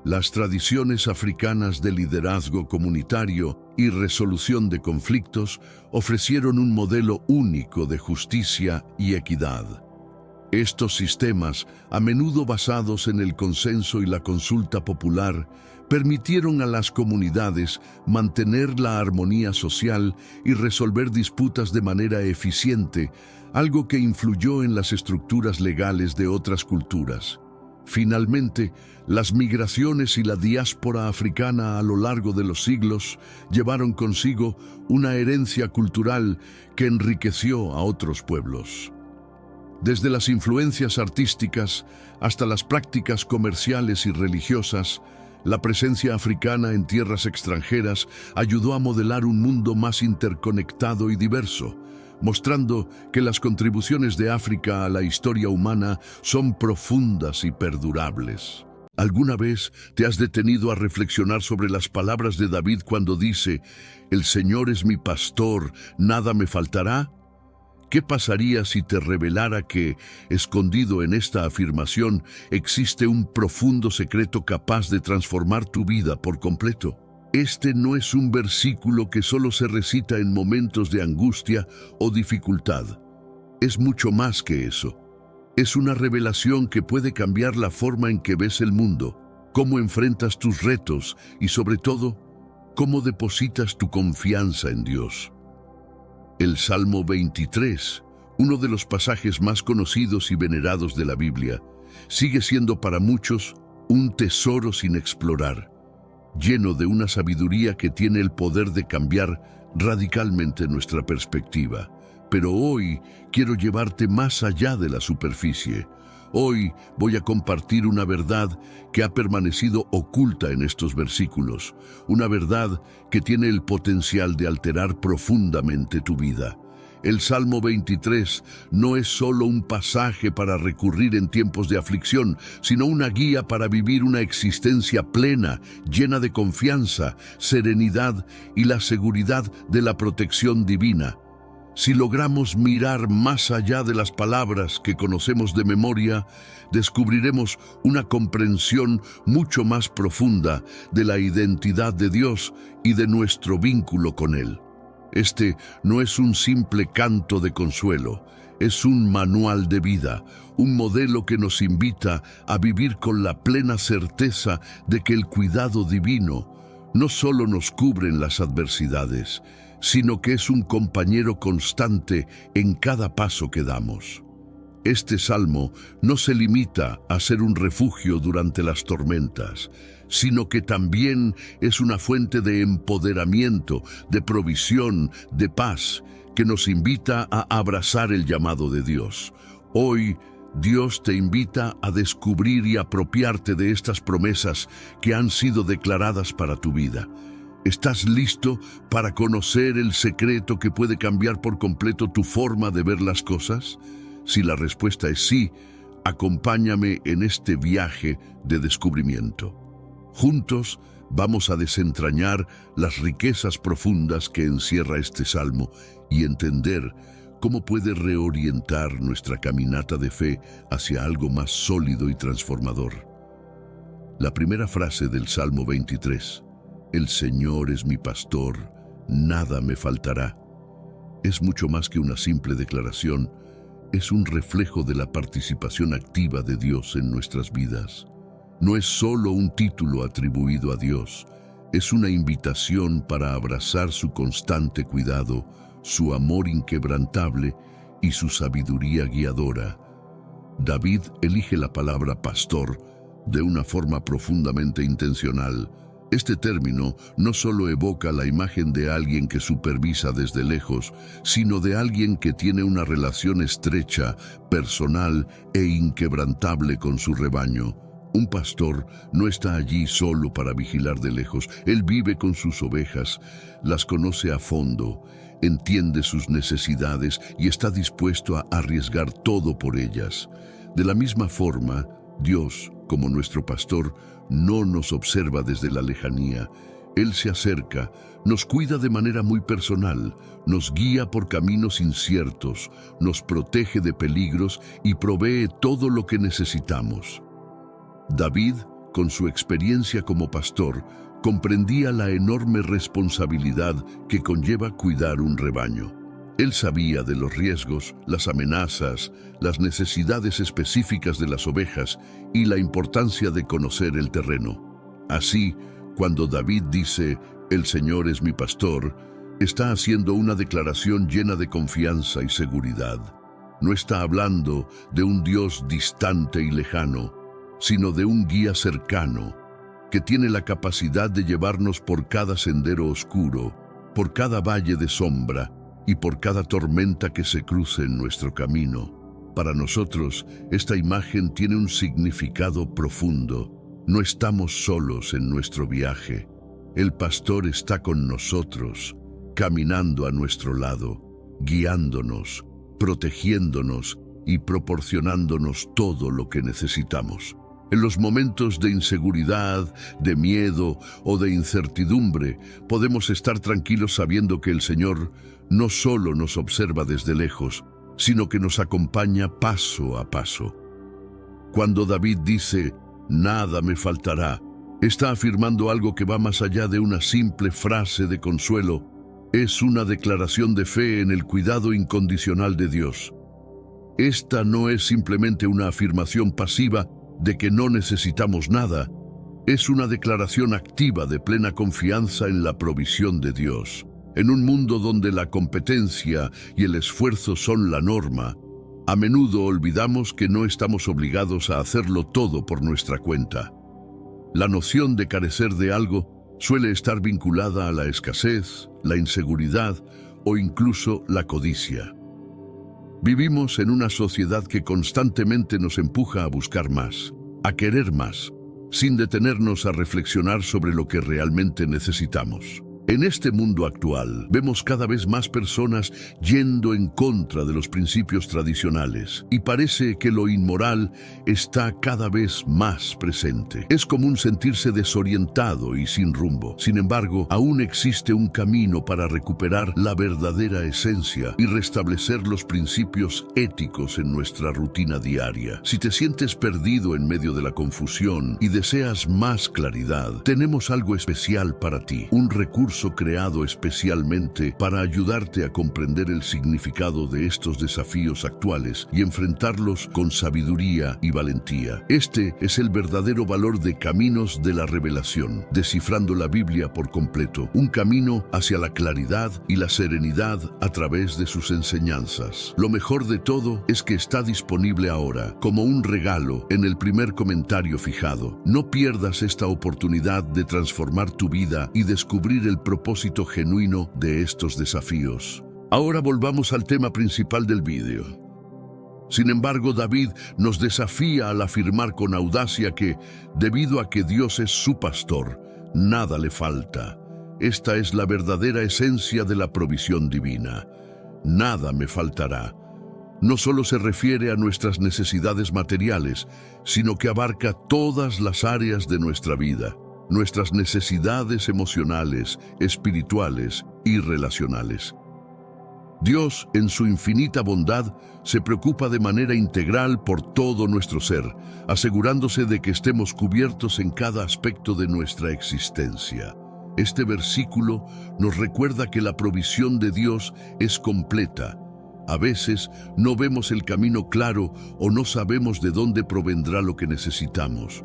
Las tradiciones africanas de liderazgo comunitario y resolución de conflictos ofrecieron un modelo único de justicia y equidad. Estos sistemas, a menudo basados en el consenso y la consulta popular, permitieron a las comunidades mantener la armonía social y resolver disputas de manera eficiente, algo que influyó en las estructuras legales de otras culturas. Finalmente, las migraciones y la diáspora africana a lo largo de los siglos llevaron consigo una herencia cultural que enriqueció a otros pueblos. Desde las influencias artísticas hasta las prácticas comerciales y religiosas, la presencia africana en tierras extranjeras ayudó a modelar un mundo más interconectado y diverso, mostrando que las contribuciones de África a la historia humana son profundas y perdurables. ¿Alguna vez te has detenido a reflexionar sobre las palabras de David cuando dice, «El Señor es mi pastor, nada me faltará»? ¿Qué pasaría si te revelara que, escondido en esta afirmación, existe un profundo secreto capaz de transformar tu vida por completo? Este no es un versículo que solo se recita en momentos de angustia o dificultad. Es mucho más que eso. Es una revelación que puede cambiar la forma en que ves el mundo, cómo enfrentas tus retos y, sobre todo, cómo depositas tu confianza en Dios. El Salmo 23, uno de los pasajes más conocidos y venerados de la Biblia, sigue siendo para muchos un tesoro sin explorar, lleno de una sabiduría que tiene el poder de cambiar radicalmente nuestra perspectiva. Pero hoy quiero llevarte más allá de la superficie. Hoy voy a compartir una verdad que ha permanecido oculta en estos versículos, una verdad que tiene el potencial de alterar profundamente tu vida. El Salmo 23 no es solo un pasaje para recurrir en tiempos de aflicción, sino una guía para vivir una existencia plena, llena de confianza, serenidad y la seguridad de la protección divina. Si logramos mirar más allá de las palabras que conocemos de memoria, descubriremos una comprensión mucho más profunda de la identidad de Dios y de nuestro vínculo con Él. Este no es un simple canto de consuelo, es un manual de vida, un modelo que nos invita a vivir con la plena certeza de que el cuidado divino no solo nos cubre en las adversidades, sino que es un compañero constante en cada paso que damos. Este salmo no se limita a ser un refugio durante las tormentas, sino que también es una fuente de empoderamiento, de provisión, de paz, que nos invita a abrazar el llamado de Dios. Hoy, Dios te invita a descubrir y apropiarte de estas promesas que han sido declaradas para tu vida. ¿Estás listo para conocer el secreto que puede cambiar por completo tu forma de ver las cosas? Si la respuesta es sí, acompáñame en este viaje de descubrimiento. Juntos vamos a desentrañar las riquezas profundas que encierra este salmo y entender cómo puede reorientar nuestra caminata de fe hacia algo más sólido y transformador. La primera frase del Salmo 23, «El Señor es mi pastor, nada me faltará», es mucho más que una simple declaración, es un reflejo de la participación activa de Dios en nuestras vidas. No es solo un título atribuido a Dios, es una invitación para abrazar su constante cuidado, su amor inquebrantable y su sabiduría guiadora. David elige la palabra pastor de una forma profundamente intencional. Este término no solo evoca la imagen de alguien que supervisa desde lejos, sino de alguien que tiene una relación estrecha, personal e inquebrantable con su rebaño. Un pastor no está allí solo para vigilar de lejos. Él vive con sus ovejas, las conoce a fondo, entiende sus necesidades y está dispuesto a arriesgar todo por ellas. De la misma forma, Dios, como nuestro pastor, no nos observa desde la lejanía. Él se acerca, nos cuida de manera muy personal, nos guía por caminos inciertos, nos protege de peligros y provee todo lo que necesitamos. David, con su experiencia como pastor, comprendía la enorme responsabilidad que conlleva cuidar un rebaño. Él sabía de los riesgos, las amenazas, las necesidades específicas de las ovejas y la importancia de conocer el terreno. Así, cuando David dice, «El Señor es mi pastor», está haciendo una declaración llena de confianza y seguridad. No está hablando de un Dios distante y lejano, sino de un guía cercano, que tiene la capacidad de llevarnos por cada sendero oscuro, por cada valle de sombra y por cada tormenta que se cruce en nuestro camino. Para nosotros, esta imagen tiene un significado profundo. No estamos solos en nuestro viaje. El pastor está con nosotros, caminando a nuestro lado, guiándonos, protegiéndonos y proporcionándonos todo lo que necesitamos. En los momentos de inseguridad, de miedo o de incertidumbre, podemos estar tranquilos sabiendo que el Señor no solo nos observa desde lejos, sino que nos acompaña paso a paso. Cuando David dice, «Nada me faltará», está afirmando algo que va más allá de una simple frase de consuelo. Es una declaración de fe en el cuidado incondicional de Dios. Esta no es simplemente una afirmación pasiva de que no necesitamos nada, es una declaración activa de plena confianza en la provisión de Dios. En un mundo donde la competencia y el esfuerzo son la norma, a menudo olvidamos que no estamos obligados a hacerlo todo por nuestra cuenta. La noción de carecer de algo suele estar vinculada a la escasez, la inseguridad o incluso la codicia. Vivimos en una sociedad que constantemente nos empuja a buscar más, a querer más, sin detenernos a reflexionar sobre lo que realmente necesitamos. En este mundo actual, vemos cada vez más personas yendo en contra de los principios tradicionales y parece que lo inmoral está cada vez más presente. Es común sentirse desorientado y sin rumbo. Sin embargo, aún existe un camino para recuperar la verdadera esencia y restablecer los principios éticos en nuestra rutina diaria. Si te sientes perdido en medio de la confusión y deseas más claridad, tenemos algo especial para ti, un recurso creado especialmente para ayudarte a comprender el significado de estos desafíos actuales y enfrentarlos con sabiduría y valentía. Este es el verdadero valor de Caminos de la Revelación, descifrando la Biblia por completo, un camino hacia la claridad y la serenidad a través de sus enseñanzas. Lo mejor de todo es que está disponible ahora, como un regalo, en el primer comentario fijado. No pierdas esta oportunidad de transformar tu vida y descubrir el propósito genuino de estos desafíos. Ahora volvamos al tema principal del vídeo. Sin embargo, David nos desafía al afirmar con audacia que, debido a que Dios es su pastor, nada le falta. Esta es la verdadera esencia de la provisión divina. Nada me faltará. No solo se refiere a nuestras necesidades materiales, sino que abarca todas las áreas de nuestra vida. Nuestras necesidades emocionales, espirituales y relacionales. Dios, en su infinita bondad, se preocupa de manera integral por todo nuestro ser, asegurándose de que estemos cubiertos en cada aspecto de nuestra existencia. Este versículo nos recuerda que la provisión de Dios es completa. A veces no vemos el camino claro o no sabemos de dónde provendrá lo que necesitamos.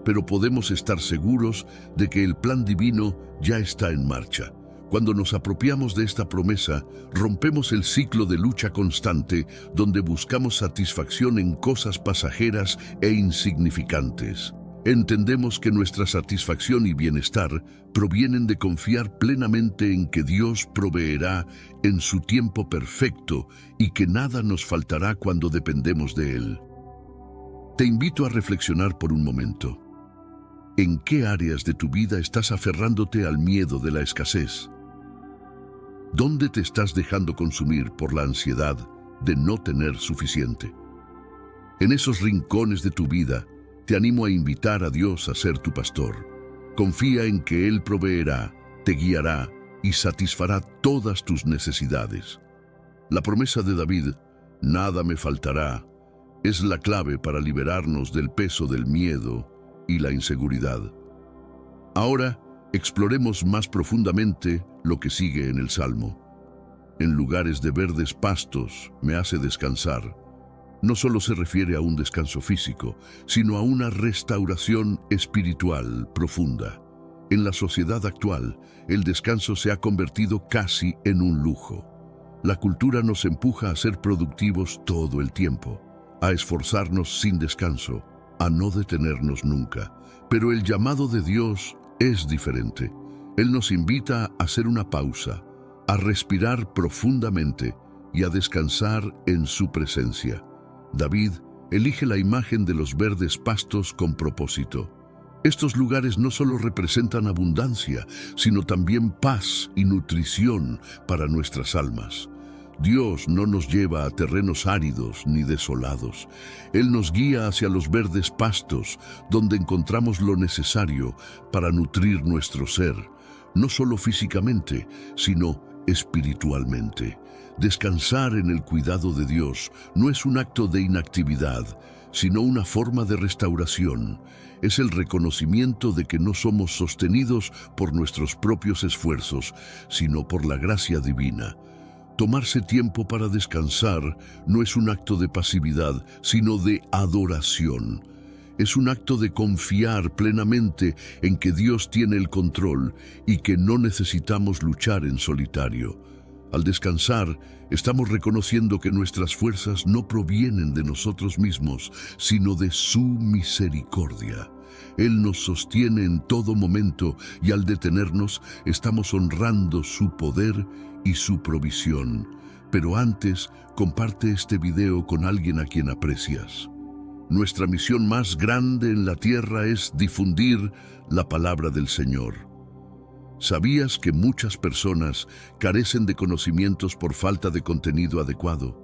Pero podemos estar seguros de que el plan divino ya está en marcha. Cuando nos apropiamos de esta promesa, rompemos el ciclo de lucha constante donde buscamos satisfacción en cosas pasajeras e insignificantes. Entendemos que nuestra satisfacción y bienestar provienen de confiar plenamente en que Dios proveerá en su tiempo perfecto y que nada nos faltará cuando dependemos de Él. Te invito a reflexionar por un momento. ¿En qué áreas de tu vida estás aferrándote al miedo de la escasez? ¿Dónde te estás dejando consumir por la ansiedad de no tener suficiente? En esos rincones de tu vida, te animo a invitar a Dios a ser tu pastor. Confía en que Él proveerá, te guiará y satisfará todas tus necesidades. La promesa de David, nada me faltará, es la clave para liberarnos del peso del miedo y la inseguridad. Ahora, exploremos más profundamente lo que sigue en el Salmo. En lugares de verdes pastos me hace descansar. No solo se refiere a un descanso físico, sino a una restauración espiritual profunda. En la sociedad actual, el descanso se ha convertido casi en un lujo. La cultura nos empuja a ser productivos todo el tiempo, a esforzarnos sin descanso, a no detenernos nunca. Pero el llamado de Dios es diferente. Él nos invita a hacer una pausa, a respirar profundamente y a descansar en su presencia. David elige la imagen de los verdes pastos con propósito. Estos lugares no solo representan abundancia, sino también paz y nutrición para nuestras almas. Dios no nos lleva a terrenos áridos ni desolados. Él nos guía hacia los verdes pastos, donde encontramos lo necesario para nutrir nuestro ser, no solo físicamente, sino espiritualmente. Descansar en el cuidado de Dios no es un acto de inactividad, sino una forma de restauración. Es el reconocimiento de que no somos sostenidos por nuestros propios esfuerzos, sino por la gracia divina. Tomarse tiempo para descansar no es un acto de pasividad, sino de adoración. Es un acto de confiar plenamente en que Dios tiene el control y que no necesitamos luchar en solitario. Al descansar, estamos reconociendo que nuestras fuerzas no provienen de nosotros mismos, sino de su misericordia. Él nos sostiene en todo momento y al detenernos, estamos honrando su poder y su provisión. Pero antes, comparte este video con alguien a quien aprecias. Nuestra misión más grande en la tierra es difundir la palabra del Señor. ¿Sabías que muchas personas carecen de conocimientos por falta de contenido adecuado?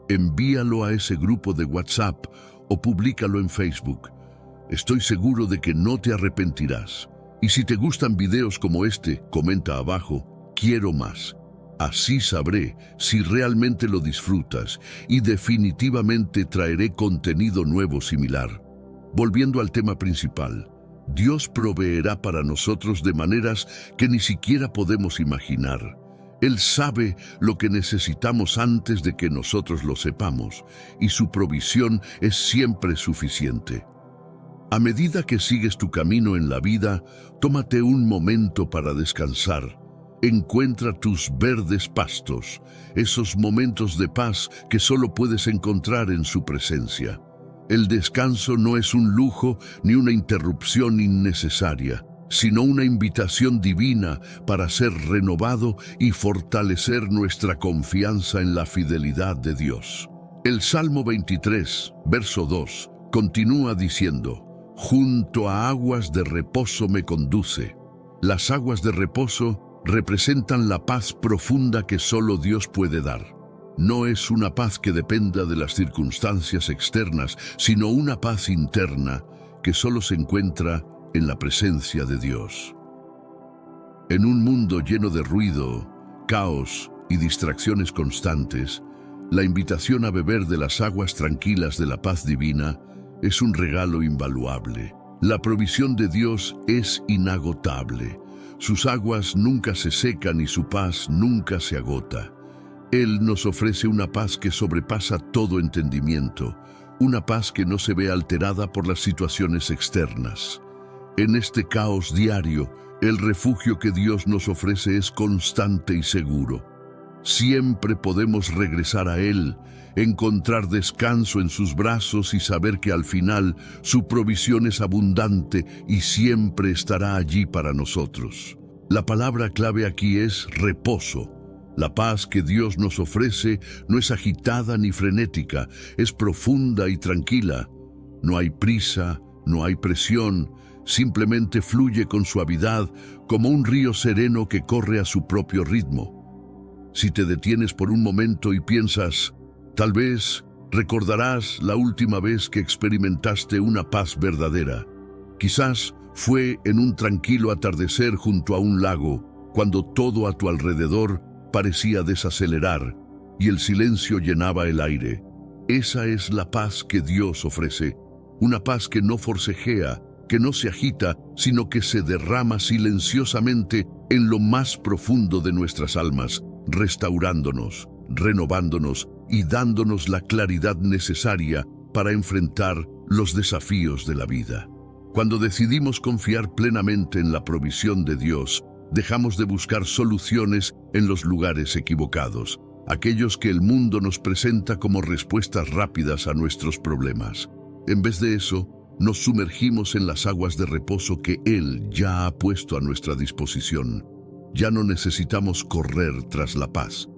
Envíalo a ese grupo de WhatsApp o públicalo en Facebook. Estoy seguro de que no te arrepentirás. Y si te gustan videos como este, comenta abajo, quiero más. Así sabré si realmente lo disfrutas y definitivamente traeré contenido nuevo similar. Volviendo al tema principal, Dios proveerá para nosotros de maneras que ni siquiera podemos imaginar. Él sabe lo que necesitamos antes de que nosotros lo sepamos, y su provisión es siempre suficiente. A medida que sigues tu camino en la vida, tómate un momento para descansar. Encuentra tus verdes pastos, esos momentos de paz que solo puedes encontrar en su presencia. El descanso no es un lujo ni una interrupción innecesaria, sino una invitación divina para ser renovado y fortalecer nuestra confianza en la fidelidad de Dios. El Salmo 23, verso 2, continúa diciendo, «Junto a aguas de reposo me conduce». Las aguas de reposo representan la paz profunda que solo Dios puede dar. No es una paz que dependa de las circunstancias externas, sino una paz interna que solo se encuentra en la presencia de Dios. En un mundo lleno de ruido, caos y distracciones constantes, la invitación a beber de las aguas tranquilas de la paz divina es un regalo invaluable. La provisión de Dios es inagotable. Sus aguas nunca se secan y su paz nunca se agota. Él nos ofrece una paz que sobrepasa todo entendimiento, una paz que no se ve alterada por las situaciones externas. En este caos diario, el refugio que Dios nos ofrece es constante y seguro. Siempre podemos regresar a Él, encontrar descanso en sus brazos y saber que al final su provisión es abundante y siempre estará allí para nosotros. La palabra clave aquí es reposo. La paz que Dios nos ofrece no es agitada ni frenética, es profunda y tranquila. No hay prisa, no hay presión, simplemente fluye con suavidad como un río sereno que corre a su propio ritmo. Si te detienes por un momento y piensas, tal vez recordarás la última vez que experimentaste una paz verdadera. Quizás fue en un tranquilo atardecer junto a un lago, cuando todo a tu alrededor parecía desacelerar y el silencio llenaba el aire. Esa es la paz que Dios ofrece, una paz que no forcejea, que no se agita, sino que se derrama silenciosamente en lo más profundo de nuestras almas, restaurándonos, renovándonos y dándonos la claridad necesaria para enfrentar los desafíos de la vida. Cuando decidimos confiar plenamente en la provisión de Dios, dejamos de buscar soluciones en los lugares equivocados, aquellos que el mundo nos presenta como respuestas rápidas a nuestros problemas. En vez de eso, nos sumergimos en las aguas de reposo que Él ya ha puesto a nuestra disposición. Ya no necesitamos correr tras la paz,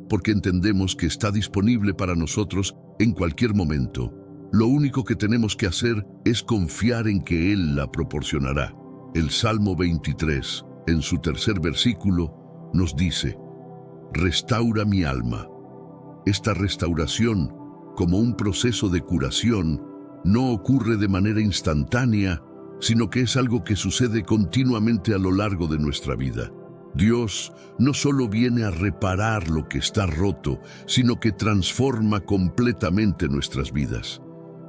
porque entendemos que está disponible para nosotros en cualquier momento. Lo único que tenemos que hacer es confiar en que Él la proporcionará. El Salmo 23, en su tercer versículo, nos dice: restaura mi alma. Esta restauración, como un proceso de curación, no ocurre de manera instantánea, sino que es algo que sucede continuamente a lo largo de nuestra vida. Dios no solo viene a reparar lo que está roto, sino que transforma completamente nuestras vidas.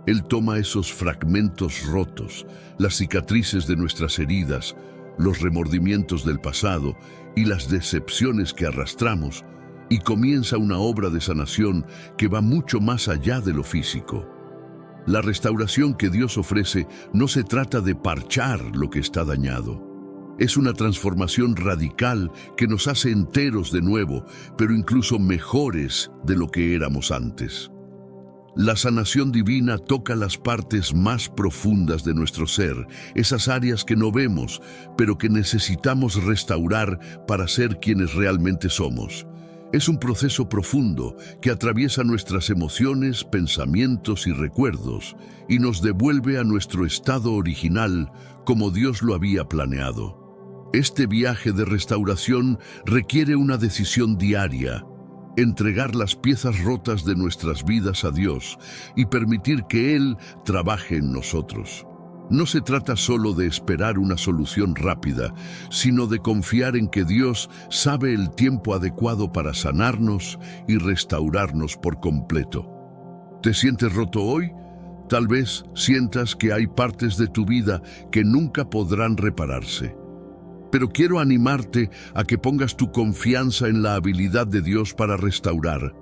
Él toma esos fragmentos rotos, las cicatrices de nuestras heridas, los remordimientos del pasado y las decepciones que arrastramos, y comienza una obra de sanación que va mucho más allá de lo físico. La restauración que Dios ofrece no se trata de parchar lo que está dañado. Es una transformación radical que nos hace enteros de nuevo, pero incluso mejores de lo que éramos antes. La sanación divina toca las partes más profundas de nuestro ser, esas áreas que no vemos, pero que necesitamos restaurar para ser quienes realmente somos. Es un proceso profundo que atraviesa nuestras emociones, pensamientos y recuerdos y nos devuelve a nuestro estado original como Dios lo había planeado. Este viaje de restauración requiere una decisión diaria: entregar las piezas rotas de nuestras vidas a Dios y permitir que Él trabaje en nosotros. No se trata solo de esperar una solución rápida, sino de confiar en que Dios sabe el tiempo adecuado para sanarnos y restaurarnos por completo. ¿Te sientes roto hoy? Tal vez sientas que hay partes de tu vida que nunca podrán repararse. Pero quiero animarte a que pongas tu confianza en la habilidad de Dios para restaurar.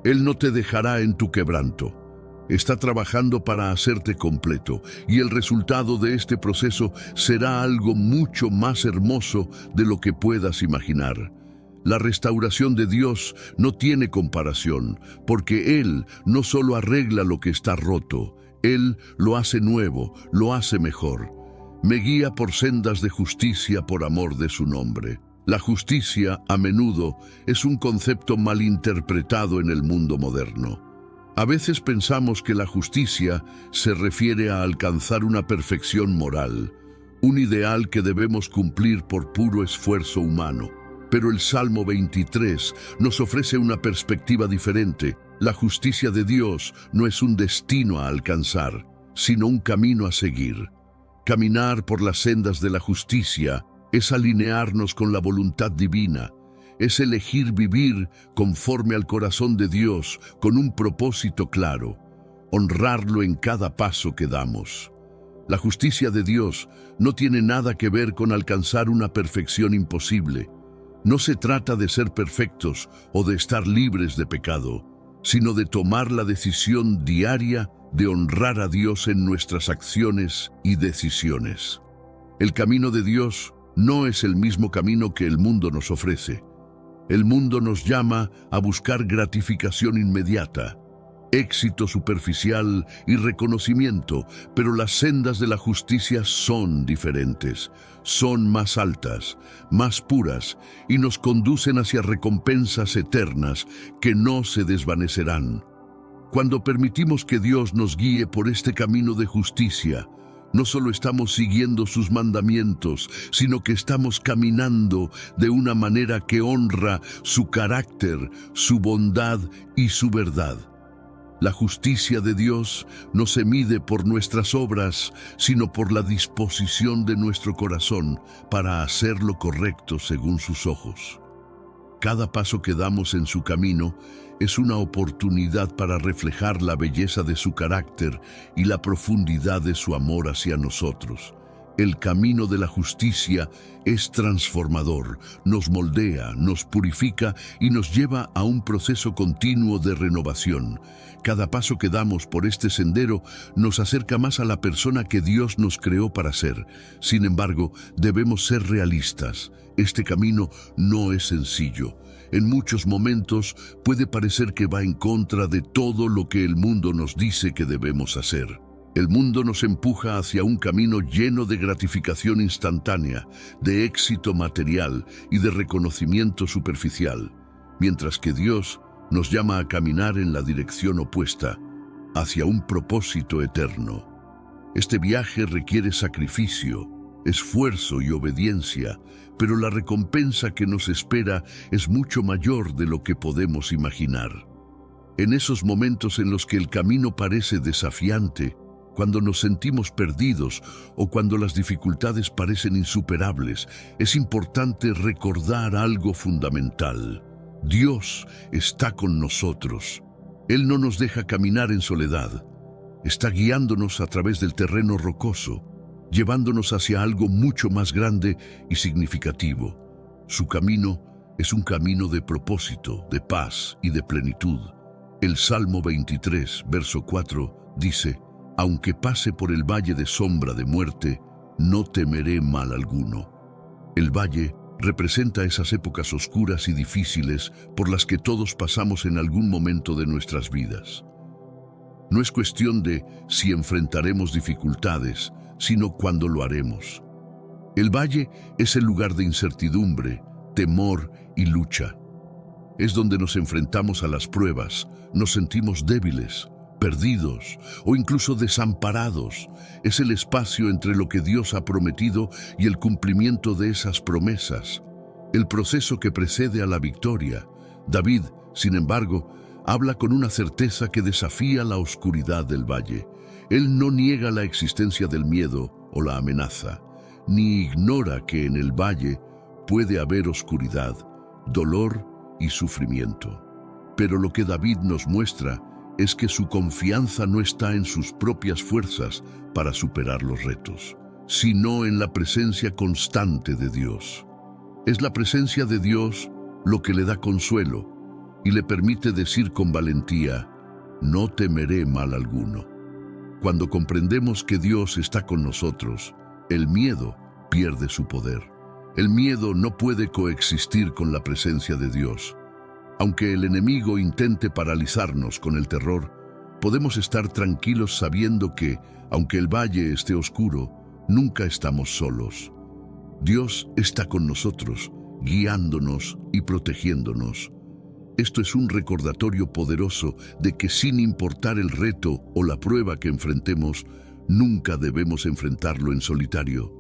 Él no te dejará en tu quebranto. Está trabajando para hacerte completo, y el resultado de este proceso será algo mucho más hermoso de lo que puedas imaginar. La restauración de Dios no tiene comparación, porque Él no solo arregla lo que está roto, Él lo hace nuevo, lo hace mejor. Me guía por sendas de justicia por amor de su nombre. La justicia, a menudo, es un concepto malinterpretado en el mundo moderno. A veces pensamos que la justicia se refiere a alcanzar una perfección moral, un ideal que debemos cumplir por puro esfuerzo humano. Pero el Salmo 23 nos ofrece una perspectiva diferente. La justicia de Dios no es un destino a alcanzar, sino un camino a seguir. Caminar por las sendas de la justicia es alinearnos con la voluntad divina, es elegir vivir conforme al corazón de Dios con un propósito claro, honrarlo en cada paso que damos. La justicia de Dios no tiene nada que ver con alcanzar una perfección imposible. No se trata de ser perfectos o de estar libres de pecado, sino de tomar la decisión diaria de honrar a Dios en nuestras acciones y decisiones. El camino de Dios no es el mismo camino que el mundo nos ofrece. El mundo nos llama a buscar gratificación inmediata, éxito superficial y reconocimiento, pero las sendas de la justicia son diferentes, son más altas, más puras y nos conducen hacia recompensas eternas que no se desvanecerán. Cuando permitimos que Dios nos guíe por este camino de justicia, no solo estamos siguiendo sus mandamientos, sino que estamos caminando de una manera que honra su carácter, su bondad y su verdad. La justicia de Dios no se mide por nuestras obras, sino por la disposición de nuestro corazón para hacer lo correcto según sus ojos. Cada paso que damos en su camino es una oportunidad para reflejar la belleza de su carácter y la profundidad de su amor hacia nosotros. El camino de la justicia es transformador, nos moldea, nos purifica y nos lleva a un proceso continuo de renovación. Cada paso que damos por este sendero nos acerca más a la persona que Dios nos creó para ser. Sin embargo, debemos ser realistas. Este camino no es sencillo. En muchos momentos puede parecer que va en contra de todo lo que el mundo nos dice que debemos hacer. El mundo nos empuja hacia un camino lleno de gratificación instantánea, de éxito material y de reconocimiento superficial, mientras que Dios nos llama a caminar en la dirección opuesta, hacia un propósito eterno. Este viaje requiere sacrificio, esfuerzo y obediencia, pero la recompensa que nos espera es mucho mayor de lo que podemos imaginar. En esos momentos en los que el camino parece desafiante, cuando nos sentimos perdidos o cuando las dificultades parecen insuperables, es importante recordar algo fundamental. Dios está con nosotros. Él no nos deja caminar en soledad. Está guiándonos a través del terreno rocoso, llevándonos hacia algo mucho más grande y significativo. Su camino es un camino de propósito, de paz y de plenitud. El Salmo 23, verso 4, dice: «Aunque pase por el valle de sombra de muerte, no temeré mal alguno». El valle representa esas épocas oscuras y difíciles por las que todos pasamos en algún momento de nuestras vidas. No es cuestión de si enfrentaremos dificultades, sino cuándo lo haremos. El valle es el lugar de incertidumbre, temor y lucha. Es donde nos enfrentamos a las pruebas, nos sentimos débiles, perdidos o incluso desamparados. Es el espacio entre lo que Dios ha prometido y el cumplimiento de esas promesas, el proceso que precede a la victoria. David, sin embargo, habla con una certeza que desafía la oscuridad del valle. Él no niega la existencia del miedo o la amenaza, ni ignora que en el valle puede haber oscuridad, dolor y sufrimiento. Pero lo que David nos muestra es que su confianza no está en sus propias fuerzas para superar los retos, sino en la presencia constante de Dios. Es la presencia de Dios lo que le da consuelo y le permite decir con valentía: «No temeré mal alguno». Cuando comprendemos que Dios está con nosotros, el miedo pierde su poder. El miedo no puede coexistir con la presencia de Dios. Aunque el enemigo intente paralizarnos con el terror, podemos estar tranquilos sabiendo que, aunque el valle esté oscuro, nunca estamos solos. Dios está con nosotros, guiándonos y protegiéndonos. Esto es un recordatorio poderoso de que sin importar el reto o la prueba que enfrentemos, nunca debemos enfrentarlo en solitario.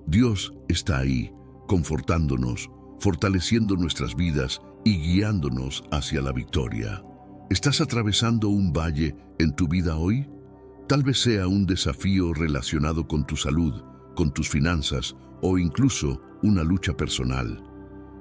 Dios está ahí, confortándonos, fortaleciendo nuestras vidas y guiándonos hacia la victoria. ¿Estás atravesando un valle en tu vida hoy? Tal vez sea un desafío relacionado con tu salud, con tus finanzas o incluso una lucha personal.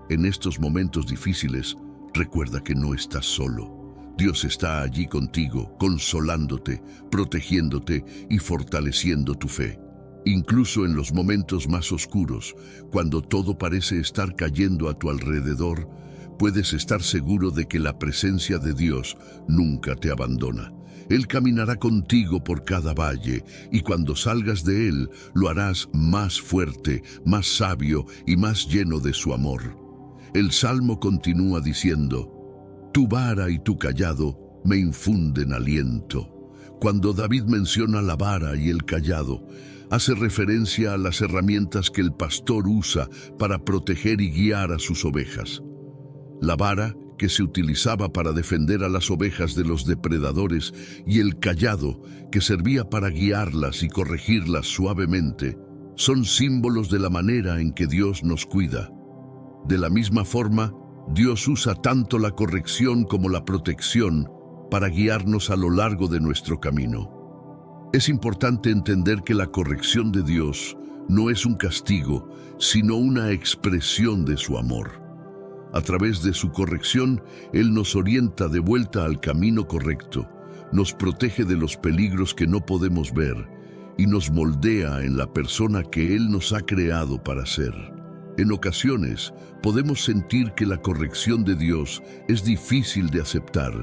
En estos momentos difíciles, recuerda que no estás solo. Dios está allí contigo, consolándote, protegiéndote y fortaleciendo tu fe. Incluso en los momentos más oscuros, cuando todo parece estar cayendo a tu alrededor, puedes estar seguro de que la presencia de Dios nunca te abandona. Él caminará contigo por cada valle y cuando salgas de él, lo harás más fuerte, más sabio y más lleno de su amor. El Salmo continúa diciendo: tu vara y tu cayado me infunden aliento. Cuando David menciona la vara y el cayado, hace referencia a las herramientas que el pastor usa para proteger y guiar a sus ovejas. La vara, que se utilizaba para defender a las ovejas de los depredadores, y el cayado, que servía para guiarlas y corregirlas suavemente, son símbolos de la manera en que Dios nos cuida. De la misma forma, Dios usa tanto la corrección como la protección para guiarnos a lo largo de nuestro camino. Es importante entender que la corrección de Dios no es un castigo, sino una expresión de su amor. A través de su corrección, Él nos orienta de vuelta al camino correcto, nos protege de los peligros que no podemos ver y nos moldea en la persona que Él nos ha creado para ser. En ocasiones, podemos sentir que la corrección de Dios es difícil de aceptar,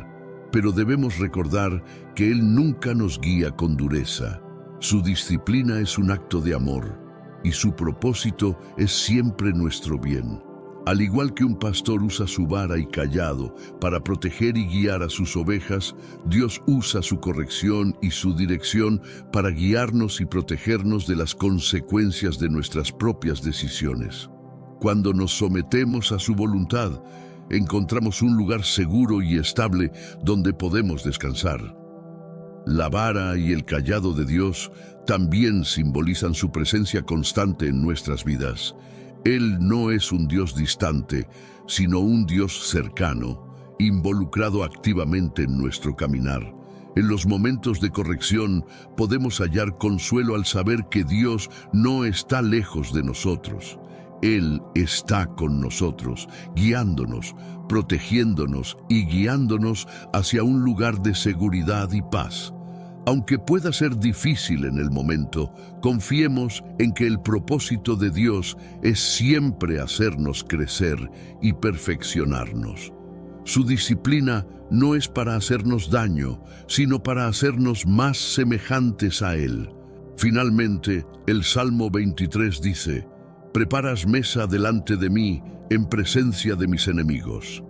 pero debemos recordar que Él nunca nos guía con dureza. Su disciplina es un acto de amor y su propósito es siempre nuestro bien. Al igual que un pastor usa su vara y cayado para proteger y guiar a sus ovejas, Dios usa su corrección y su dirección para guiarnos y protegernos de las consecuencias de nuestras propias decisiones. Cuando nos sometemos a su voluntad, encontramos un lugar seguro y estable donde podemos descansar. La vara y el cayado de Dios también simbolizan su presencia constante en nuestras vidas. Él no es un Dios distante, sino un Dios cercano, involucrado activamente en nuestro caminar. En los momentos de corrección podemos hallar consuelo al saber que Dios no está lejos de nosotros. Él está con nosotros, guiándonos, protegiéndonos y guiándonos hacia un lugar de seguridad y paz. Aunque pueda ser difícil en el momento, confiemos en que el propósito de Dios es siempre hacernos crecer y perfeccionarnos. Su disciplina no es para hacernos daño, sino para hacernos más semejantes a Él. Finalmente, el Salmo 23 dice: «Preparas mesa delante de mí en presencia de mis enemigos».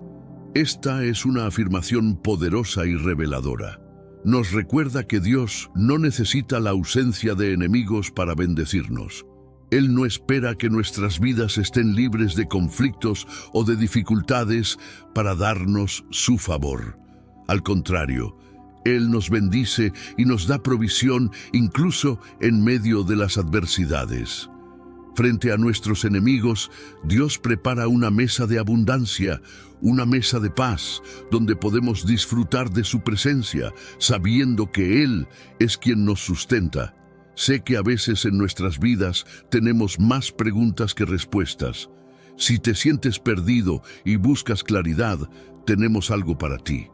Esta es una afirmación poderosa y reveladora. Nos recuerda que Dios no necesita la ausencia de enemigos para bendecirnos. Él no espera que nuestras vidas estén libres de conflictos o de dificultades para darnos su favor. Al contrario, Él nos bendice y nos da provisión incluso en medio de las adversidades. Frente a nuestros enemigos, Dios prepara una mesa de abundancia, una mesa de paz, donde podemos disfrutar de su presencia, sabiendo que Él es quien nos sustenta. Sé que a veces en nuestras vidas tenemos más preguntas que respuestas. Si te sientes perdido y buscas claridad, tenemos algo para ti.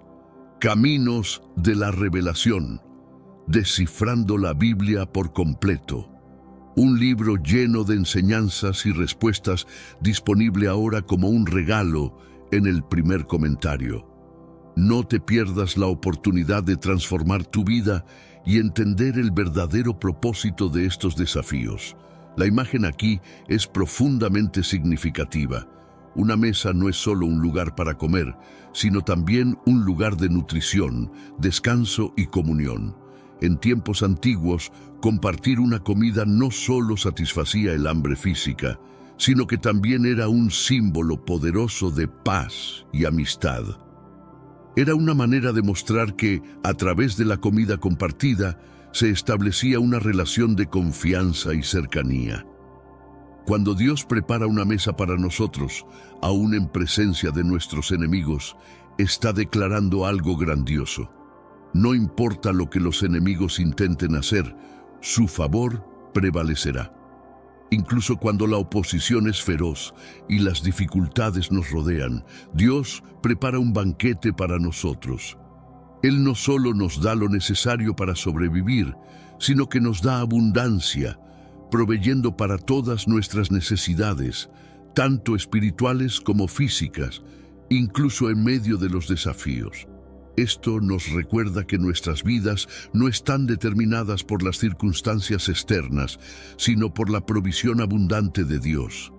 Caminos de la Revelación, descifrando la Biblia por completo. Un libro lleno de enseñanzas y respuestas disponible ahora como un regalo en el primer comentario. No te pierdas la oportunidad de transformar tu vida y entender el verdadero propósito de estos desafíos. La imagen aquí es profundamente significativa. Una mesa no es solo un lugar para comer, sino también un lugar de nutrición, descanso y comunión. En tiempos antiguos, compartir una comida no solo satisfacía el hambre física, sino que también era un símbolo poderoso de paz y amistad. Era una manera de mostrar que, a través de la comida compartida, se establecía una relación de confianza y cercanía. Cuando Dios prepara una mesa para nosotros, aún en presencia de nuestros enemigos, está declarando algo grandioso. No importa lo que los enemigos intenten hacer, su favor prevalecerá. Incluso cuando la oposición es feroz y las dificultades nos rodean, Dios prepara un banquete para nosotros. Él no solo nos da lo necesario para sobrevivir, sino que nos da abundancia, proveyendo para todas nuestras necesidades, tanto espirituales como físicas, incluso en medio de los desafíos. Esto nos recuerda que nuestras vidas no están determinadas por las circunstancias externas, sino por la provisión abundante de Dios.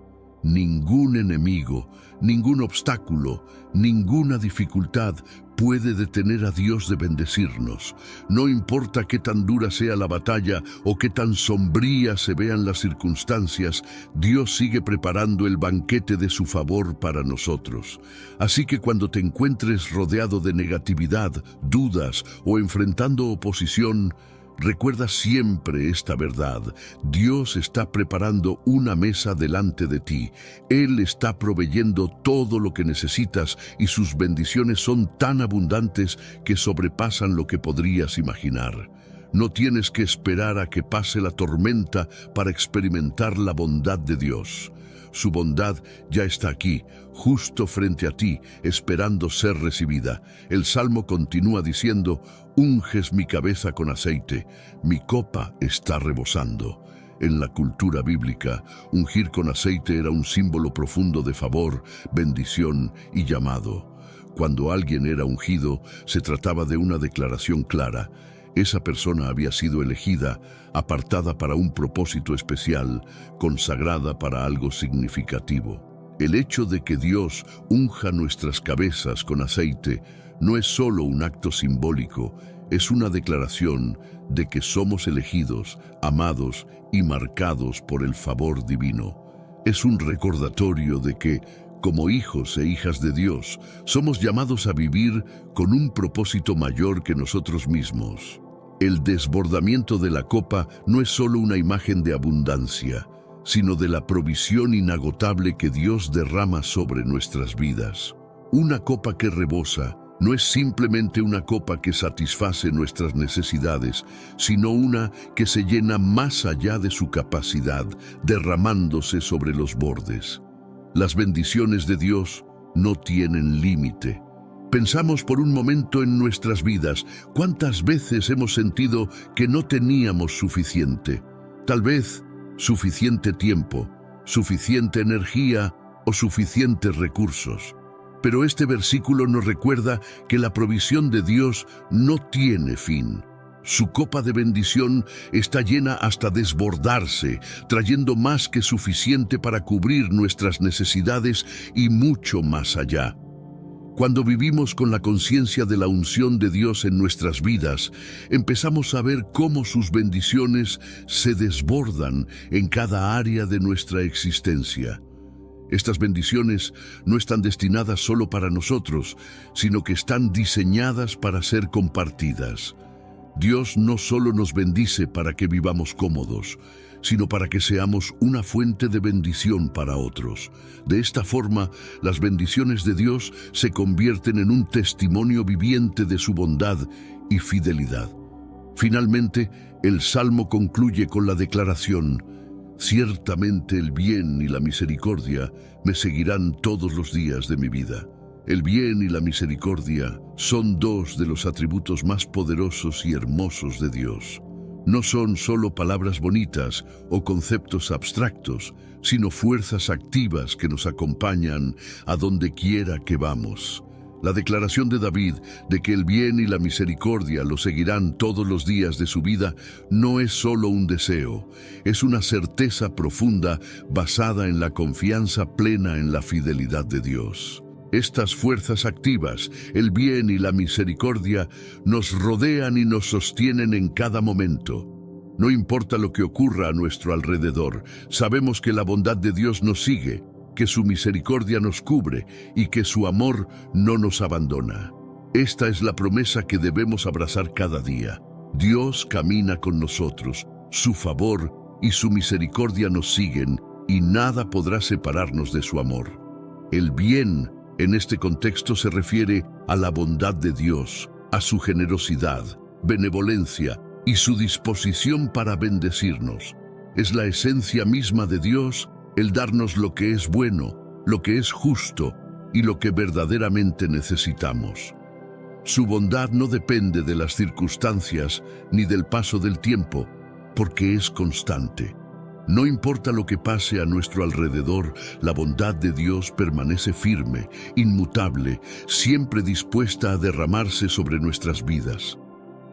Ningún enemigo, ningún obstáculo, ninguna dificultad puede detener a Dios de bendecirnos. No importa qué tan dura sea la batalla o qué tan sombrías se vean las circunstancias, Dios sigue preparando el banquete de su favor para nosotros. Así que cuando te encuentres rodeado de negatividad, dudas o enfrentando oposición, recuerda siempre esta verdad: Dios está preparando una mesa delante de ti. Él está proveyendo todo lo que necesitas y sus bendiciones son tan abundantes que sobrepasan lo que podrías imaginar. No tienes que esperar a que pase la tormenta para experimentar la bondad de Dios. Su bondad ya está aquí, justo frente a ti, esperando ser recibida. El Salmo continúa diciendo: unges mi cabeza con aceite, mi copa está rebosando. En la cultura bíblica, ungir con aceite era un símbolo profundo de favor, bendición y llamado. Cuando alguien era ungido, se trataba de una declaración clara. Esa persona había sido elegida, apartada para un propósito especial, consagrada para algo significativo. El hecho de que Dios unja nuestras cabezas con aceite no es solo un acto simbólico, es una declaración de que somos elegidos, amados y marcados por el favor divino. Es un recordatorio de que, como hijos e hijas de Dios, somos llamados a vivir con un propósito mayor que nosotros mismos. El desbordamiento de la copa no es solo una imagen de abundancia, sino de la provisión inagotable que Dios derrama sobre nuestras vidas. Una copa que rebosa no es simplemente una copa que satisface nuestras necesidades, sino una que se llena más allá de su capacidad, derramándose sobre los bordes. Las bendiciones de Dios no tienen límite. Pensamos por un momento en nuestras vidas. ¿Cuántas veces hemos sentido que no teníamos suficiente? Tal vez suficiente tiempo, suficiente energía o suficientes recursos. Pero este versículo nos recuerda que la provisión de Dios no tiene fin. Su copa de bendición está llena hasta desbordarse, trayendo más que suficiente para cubrir nuestras necesidades y mucho más allá. Cuando vivimos con la conciencia de la unción de Dios en nuestras vidas, empezamos a ver cómo sus bendiciones se desbordan en cada área de nuestra existencia. Estas bendiciones no están destinadas solo para nosotros, sino que están diseñadas para ser compartidas. Dios no solo nos bendice para que vivamos cómodos, sino para que seamos una fuente de bendición para otros. De esta forma, las bendiciones de Dios se convierten en un testimonio viviente de su bondad y fidelidad. Finalmente, el Salmo concluye con la declaración: ciertamente el bien y la misericordia me seguirán todos los días de mi vida. El bien y la misericordia son dos de los atributos más poderosos y hermosos de Dios. No son solo palabras bonitas o conceptos abstractos, sino fuerzas activas que nos acompañan a donde quiera que vamos. La declaración de David de que el bien y la misericordia lo seguirán todos los días de su vida no es solo un deseo, es una certeza profunda basada en la confianza plena en la fidelidad de Dios. Estas fuerzas activas, el bien y la misericordia, nos rodean y nos sostienen en cada momento. No importa lo que ocurra a nuestro alrededor, sabemos que la bondad de Dios nos sigue, que su misericordia nos cubre y que su amor no nos abandona. Esta es la promesa que debemos abrazar cada día. Dios camina con nosotros, su favor y su misericordia nos siguen y nada podrá separarnos de su amor. El bien en este contexto se refiere a la bondad de Dios, a su generosidad, benevolencia y su disposición para bendecirnos. Es la esencia misma de Dios el darnos lo que es bueno, lo que es justo y lo que verdaderamente necesitamos. Su bondad no depende de las circunstancias ni del paso del tiempo, porque es constante. No importa lo que pase a nuestro alrededor, la bondad de Dios permanece firme, inmutable, siempre dispuesta a derramarse sobre nuestras vidas.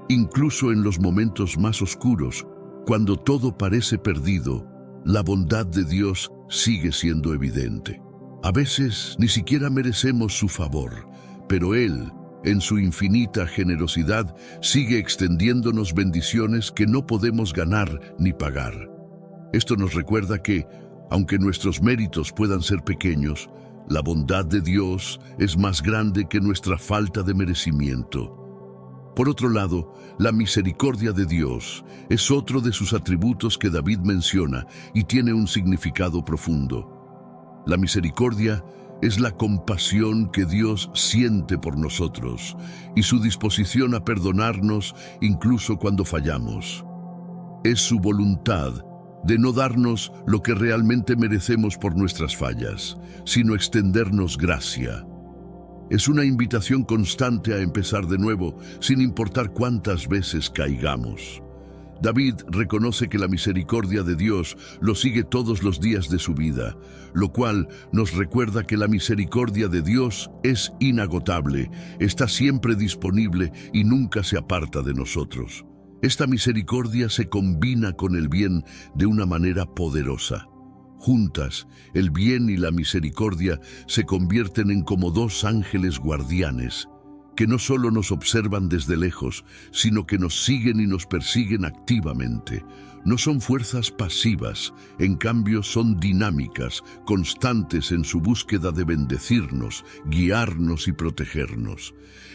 Incluso en los momentos más oscuros, cuando todo parece perdido, la bondad de Dios sigue siendo evidente. A veces ni siquiera merecemos su favor, pero Él, en su infinita generosidad, sigue extendiéndonos bendiciones que no podemos ganar ni pagar. Esto nos recuerda que, aunque nuestros méritos puedan ser pequeños, la bondad de Dios es más grande que nuestra falta de merecimiento. Por otro lado, la misericordia de Dios es otro de sus atributos que David menciona y tiene un significado profundo. La misericordia es la compasión que Dios siente por nosotros y su disposición a perdonarnos incluso cuando fallamos. Es su voluntad de no darnos lo que realmente merecemos por nuestras fallas, sino extendernos gracia. Es una invitación constante a empezar de nuevo, sin importar cuántas veces caigamos. David reconoce que la misericordia de Dios lo sigue todos los días de su vida, lo cual nos recuerda que la misericordia de Dios es inagotable, está siempre disponible y nunca se aparta de nosotros. Esta misericordia se combina con el bien de una manera poderosa. Juntas, el bien y la misericordia se convierten en como dos ángeles guardianes, que no solo nos observan desde lejos, sino que nos siguen y nos persiguen activamente. No son fuerzas pasivas, en cambio son dinámicas, constantes en su búsqueda de bendecirnos, guiarnos y protegernos.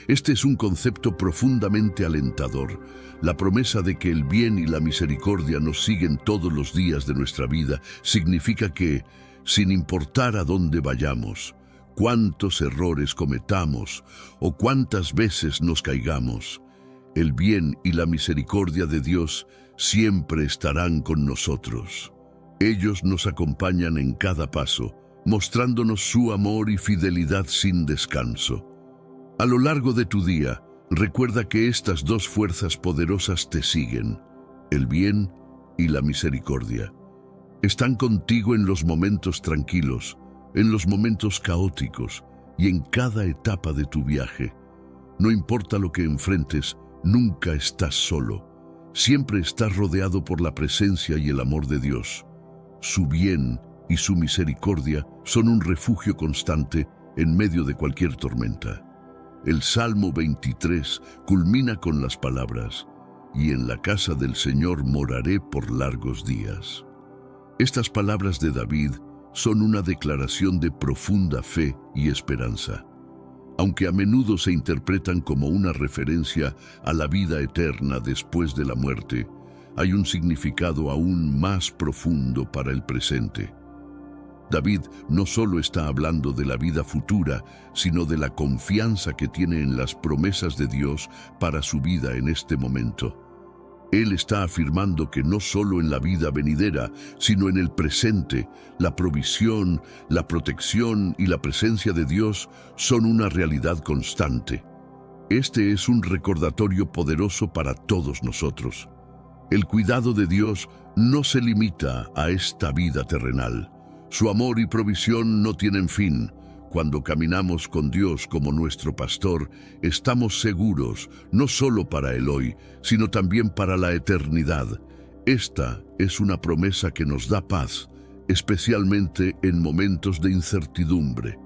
Este es un concepto profundamente alentador. La promesa de que el bien y la misericordia nos siguen todos los días de nuestra vida significa que, sin importar a dónde vayamos, cuántos errores cometamos o cuántas veces nos caigamos, el bien y la misericordia de Dios siempre estarán con nosotros. Ellos nos acompañan en cada paso, mostrándonos su amor y fidelidad sin descanso. A lo largo de tu día, recuerda que estas dos fuerzas poderosas te siguen, el bien y la misericordia. Están contigo en los momentos tranquilos, en los momentos caóticos y en cada etapa de tu viaje. No importa lo que enfrentes, nunca estás solo. Siempre estás rodeado por la presencia y el amor de Dios. Su bien y su misericordia son un refugio constante en medio de cualquier tormenta. El Salmo 23 culmina con las palabras: «Y en la casa del Señor moraré por largos días». Estas palabras de David son una declaración de profunda fe y esperanza. Aunque a menudo se interpretan como una referencia a la vida eterna después de la muerte, hay un significado aún más profundo para el presente. David no solo está hablando de la vida futura, sino de la confianza que tiene en las promesas de Dios para su vida en este momento. Él está afirmando que no solo en la vida venidera, sino en el presente, la provisión, la protección y la presencia de Dios son una realidad constante. Este es un recordatorio poderoso para todos nosotros. El cuidado de Dios no se limita a esta vida terrenal. Su amor y provisión no tienen fin. Cuando caminamos con Dios como nuestro pastor, estamos seguros, no solo para el hoy, sino también para la eternidad. Esta es una promesa que nos da paz, especialmente en momentos de incertidumbre.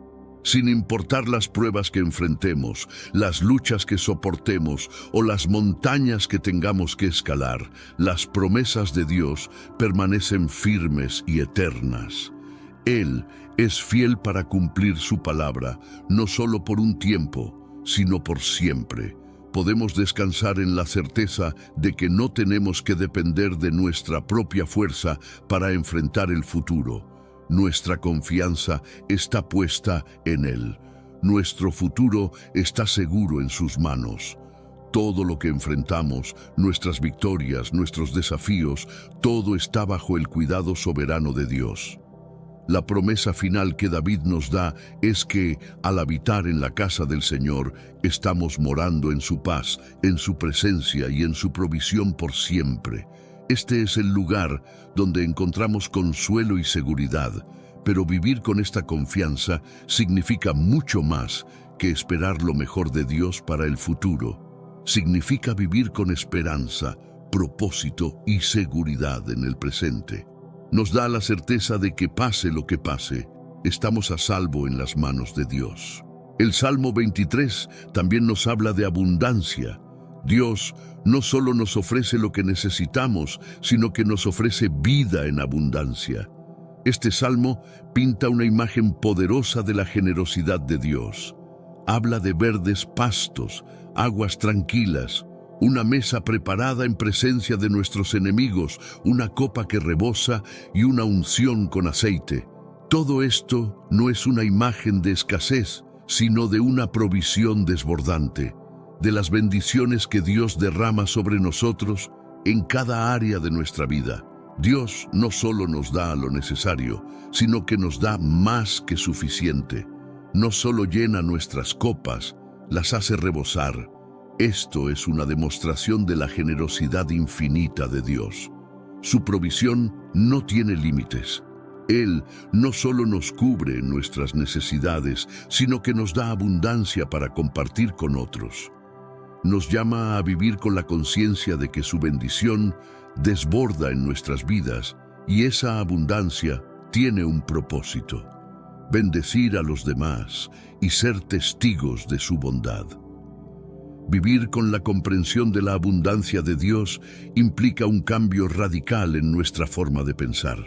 Sin importar las pruebas que enfrentemos, las luchas que soportemos o las montañas que tengamos que escalar, las promesas de Dios permanecen firmes y eternas. Él es fiel para cumplir su palabra, no solo por un tiempo, sino por siempre. Podemos descansar en la certeza de que no tenemos que depender de nuestra propia fuerza para enfrentar el futuro. Nuestra confianza está puesta en Él. Nuestro futuro está seguro en sus manos. Todo lo que enfrentamos, nuestras victorias, nuestros desafíos, todo está bajo el cuidado soberano de Dios. La promesa final que David nos da es que, al habitar en la casa del Señor, estamos morando en su paz, en su presencia y en su provisión por siempre. Este es el lugar donde encontramos consuelo y seguridad, pero vivir con esta confianza significa mucho más que esperar lo mejor de Dios para el futuro. Significa vivir con esperanza, propósito y seguridad en el presente. Nos da la certeza de que pase lo que pase, estamos a salvo en las manos de Dios. El Salmo 23 también nos habla de abundancia. Dios no solo nos ofrece lo que necesitamos, sino que nos ofrece vida en abundancia. Este salmo pinta una imagen poderosa de la generosidad de Dios. Habla de verdes pastos, aguas tranquilas, una mesa preparada en presencia de nuestros enemigos, una copa que rebosa y una unción con aceite. Todo esto no es una imagen de escasez, sino de una provisión desbordante, de las bendiciones que Dios derrama sobre nosotros en cada área de nuestra vida. Dios no solo nos da lo necesario, sino que nos da más que suficiente. No solo llena nuestras copas, las hace rebosar. Esto es una demostración de la generosidad infinita de Dios. Su provisión no tiene límites. Él no solo nos cubre nuestras necesidades, sino que nos da abundancia para compartir con otros. Nos llama a vivir con la conciencia de que su bendición desborda en nuestras vidas y esa abundancia tiene un propósito: bendecir a los demás y ser testigos de su bondad. Vivir con la comprensión de la abundancia de Dios implica un cambio radical en nuestra forma de pensar.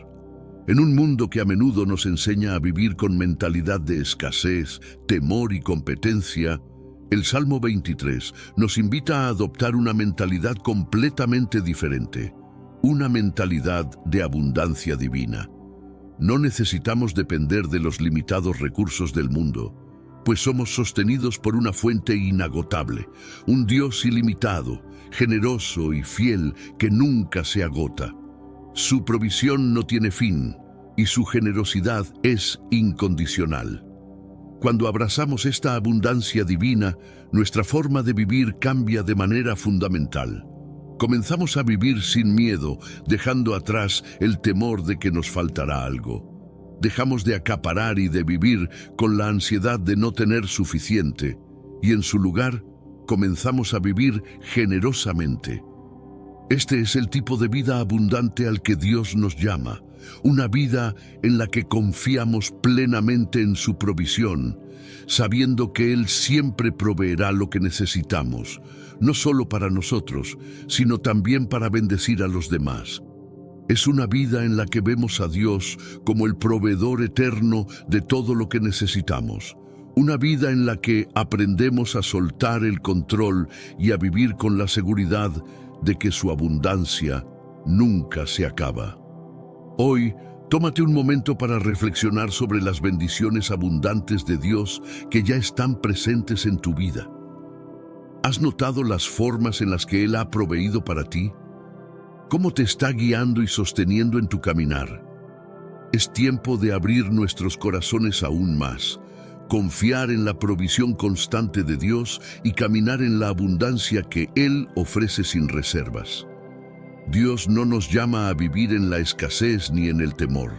En un mundo que a menudo nos enseña a vivir con mentalidad de escasez, temor y competencia, el Salmo 23 nos invita a adoptar una mentalidad completamente diferente, una mentalidad de abundancia divina. No necesitamos depender de los limitados recursos del mundo, pues somos sostenidos por una fuente inagotable, un Dios ilimitado, generoso y fiel que nunca se agota. Su provisión no tiene fin y su generosidad es incondicional. Cuando abrazamos esta abundancia divina, nuestra forma de vivir cambia de manera fundamental. Comenzamos a vivir sin miedo, dejando atrás el temor de que nos faltará algo. Dejamos de acaparar y de vivir con la ansiedad de no tener suficiente, y en su lugar comenzamos a vivir generosamente. Este es el tipo de vida abundante al que Dios nos llama, una vida en la que confiamos plenamente en su provisión, sabiendo que Él siempre proveerá lo que necesitamos, no solo para nosotros, sino también para bendecir a los demás. Es una vida en la que vemos a Dios como el proveedor eterno de todo lo que necesitamos. Una vida en la que aprendemos a soltar el control y a vivir con la seguridad de que su abundancia nunca se acaba. Hoy, tómate un momento para reflexionar sobre las bendiciones abundantes de Dios que ya están presentes en tu vida. ¿Has notado las formas en las que Él ha proveído para ti? ¿Cómo te está guiando y sosteniendo en tu caminar? Es tiempo de abrir nuestros corazones aún más, confiar en la provisión constante de Dios y caminar en la abundancia que Él ofrece sin reservas. Dios no nos llama a vivir en la escasez ni en el temor.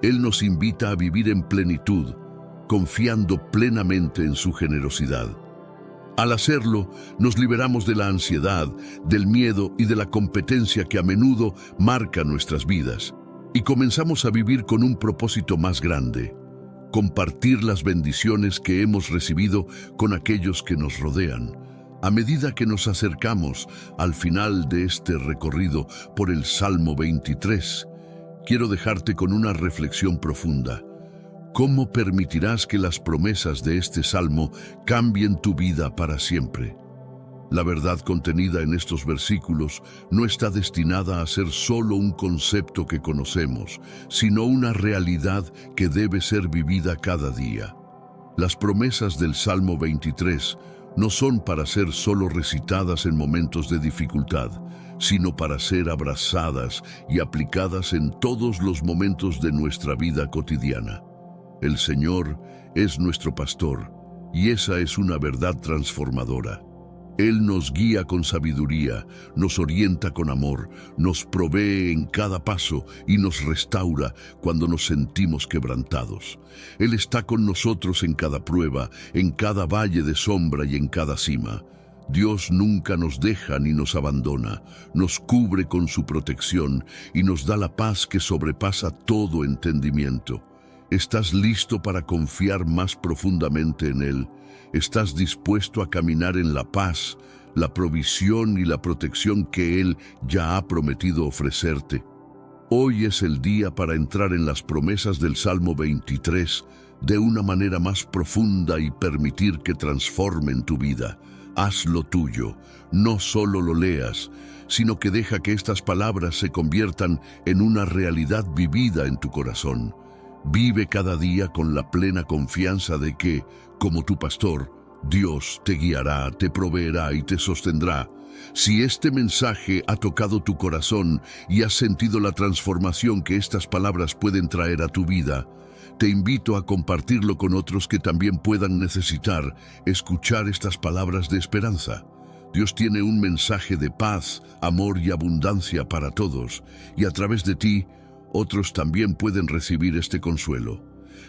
Él nos invita a vivir en plenitud, confiando plenamente en su generosidad. Al hacerlo, nos liberamos de la ansiedad, del miedo y de la competencia que a menudo marca nuestras vidas, y comenzamos a vivir con un propósito más grande: compartir las bendiciones que hemos recibido con aquellos que nos rodean. A medida que nos acercamos al final de este recorrido por el Salmo 23, quiero dejarte con una reflexión profunda. ¿Cómo permitirás que las promesas de este salmo cambien tu vida para siempre? La verdad contenida en estos versículos no está destinada a ser solo un concepto que conocemos, sino una realidad que debe ser vivida cada día. Las promesas del Salmo 23 no son para ser solo recitadas en momentos de dificultad, sino para ser abrazadas y aplicadas en todos los momentos de nuestra vida cotidiana. El Señor es nuestro pastor, y esa es una verdad transformadora. Él nos guía con sabiduría, nos orienta con amor, nos provee en cada paso y nos restaura cuando nos sentimos quebrantados. Él está con nosotros en cada prueba, en cada valle de sombra y en cada cima. Dios nunca nos deja ni nos abandona, nos cubre con su protección y nos da la paz que sobrepasa todo entendimiento. ¿Estás listo para confiar más profundamente en Él? ¿Estás dispuesto a caminar en la paz, la provisión y la protección que Él ya ha prometido ofrecerte? Hoy es el día para entrar en las promesas del Salmo 23 de una manera más profunda y permitir que transformen tu vida. Hazlo tuyo, no solo lo leas, sino que deja que estas palabras se conviertan en una realidad vivida en tu corazón. Vive cada día con la plena confianza de que, como tu pastor, Dios te guiará, te proveerá y te sostendrá. Si este mensaje ha tocado tu corazón y has sentido la transformación que estas palabras pueden traer a tu vida, te invito a compartirlo con otros que también puedan necesitar escuchar estas palabras de esperanza. Dios tiene un mensaje de paz, amor y abundancia para todos, y a través de ti, otros también pueden recibir este consuelo.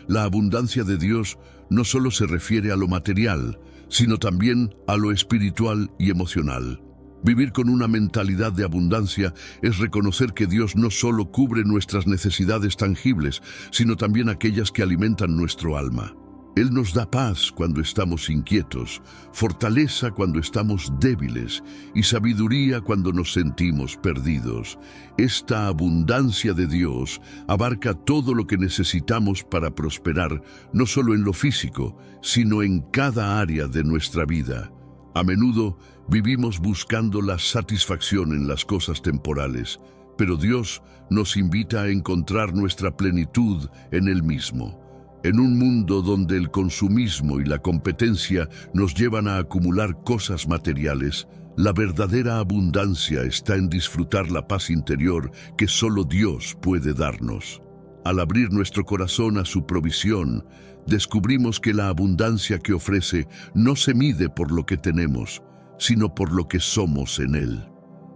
La abundancia de Dios no solo se refiere a lo material, sino también a lo espiritual y emocional. Vivir con una mentalidad de abundancia es reconocer que Dios no solo cubre nuestras necesidades tangibles, sino también aquellas que alimentan nuestro alma. Él nos da paz cuando estamos inquietos, fortaleza cuando estamos débiles y sabiduría cuando nos sentimos perdidos. Esta abundancia de Dios abarca todo lo que necesitamos para prosperar, no solo en lo físico, sino en cada área de nuestra vida. A menudo vivimos buscando la satisfacción en las cosas temporales, pero Dios nos invita a encontrar nuestra plenitud en Él mismo. En un mundo donde el consumismo y la competencia nos llevan a acumular cosas materiales, la verdadera abundancia está en disfrutar la paz interior que solo Dios puede darnos. Al abrir nuestro corazón a su provisión, descubrimos que la abundancia que ofrece no se mide por lo que tenemos, sino por lo que somos en Él.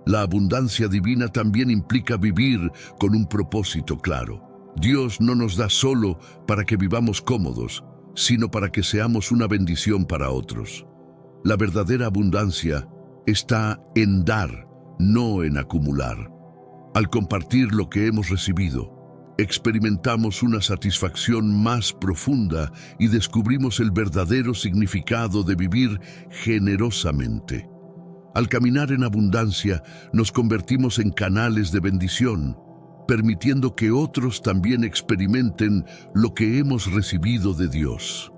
La abundancia divina también implica vivir con un propósito claro. Dios no nos da solo para que vivamos cómodos, sino para que seamos una bendición para otros. La verdadera abundancia está en dar, no en acumular. Al compartir lo que hemos recibido, experimentamos una satisfacción más profunda y descubrimos el verdadero significado de vivir generosamente. Al caminar en abundancia, nos convertimos en canales de bendición, permitiendo que otros también experimenten lo que hemos recibido de Dios.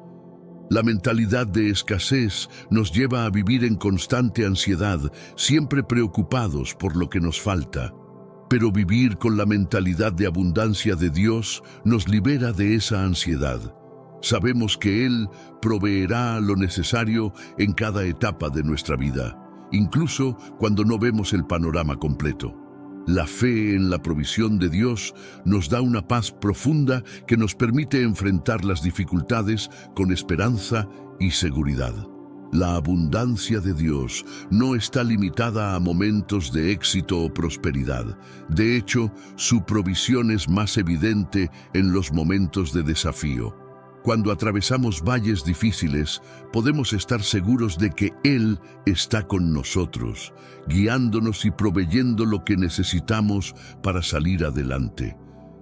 La mentalidad de escasez nos lleva a vivir en constante ansiedad, siempre preocupados por lo que nos falta. Pero vivir con la mentalidad de abundancia de Dios nos libera de esa ansiedad. Sabemos que Él proveerá lo necesario en cada etapa de nuestra vida, incluso cuando no vemos el panorama completo. La fe en la provisión de Dios nos da una paz profunda que nos permite enfrentar las dificultades con esperanza y seguridad. La abundancia de Dios no está limitada a momentos de éxito o prosperidad. De hecho, su provisión es más evidente en los momentos de desafío. Cuando atravesamos valles difíciles, podemos estar seguros de que Él está con nosotros, guiándonos y proveyendo lo que necesitamos para salir adelante.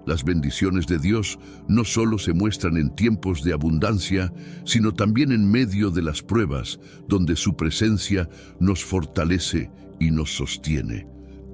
Las bendiciones de Dios no solo se muestran en tiempos de abundancia, sino también en medio de las pruebas, donde su presencia nos fortalece y nos sostiene.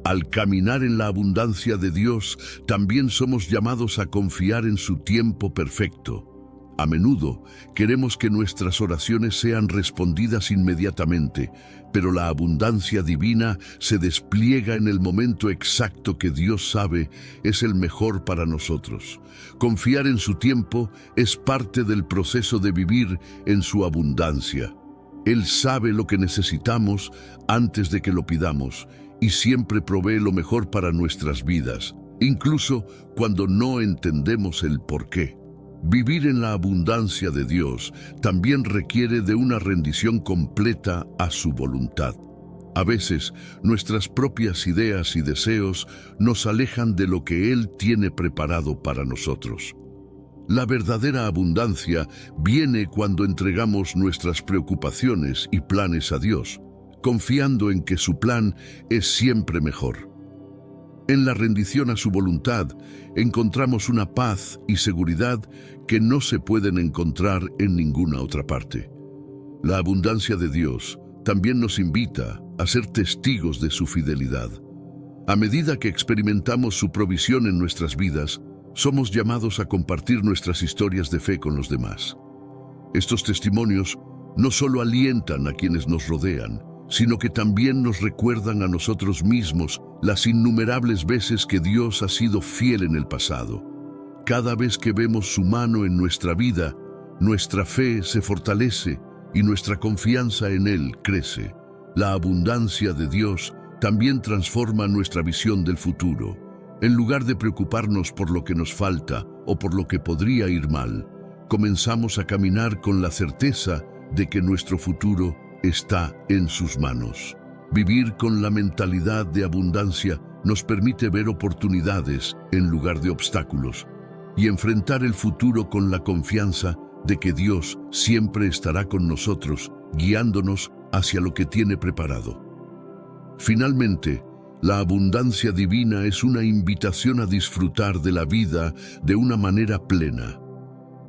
Al caminar en la abundancia de Dios, también somos llamados a confiar en su tiempo perfecto. A menudo queremos que nuestras oraciones sean respondidas inmediatamente, pero la abundancia divina se despliega en el momento exacto que Dios sabe es el mejor para nosotros. Confiar en su tiempo es parte del proceso de vivir en su abundancia. Él sabe lo que necesitamos antes de que lo pidamos y siempre provee lo mejor para nuestras vidas, incluso cuando no entendemos el porqué. Vivir en la abundancia de Dios también requiere de una rendición completa a su voluntad. A veces, nuestras propias ideas y deseos nos alejan de lo que Él tiene preparado para nosotros. La verdadera abundancia viene cuando entregamos nuestras preocupaciones y planes a Dios. confiando en que su plan es siempre mejor. En la rendición a su voluntad encontramos una paz y seguridad que no se pueden encontrar en ninguna otra parte. La abundancia de Dios también nos invita a ser testigos de su fidelidad. A medida que experimentamos su provisión en nuestras vidas, somos llamados a compartir nuestras historias de fe con los demás. Estos testimonios no solo alientan a quienes nos rodean, sino que también nos recuerdan a nosotros mismos las innumerables veces que Dios ha sido fiel en el pasado. Cada vez que vemos su mano en nuestra vida, nuestra fe se fortalece y nuestra confianza en Él crece. La abundancia de Dios también transforma nuestra visión del futuro. En lugar de preocuparnos por lo que nos falta o por lo que podría ir mal, comenzamos a caminar con la certeza de que nuestro futuro está en sus manos. Vivir con la mentalidad de abundancia nos permite ver oportunidades en lugar de obstáculos y enfrentar el futuro con la confianza de que Dios siempre estará con nosotros, guiándonos hacia lo que tiene preparado. Finalmente, la abundancia divina es una invitación a disfrutar de la vida de una manera plena.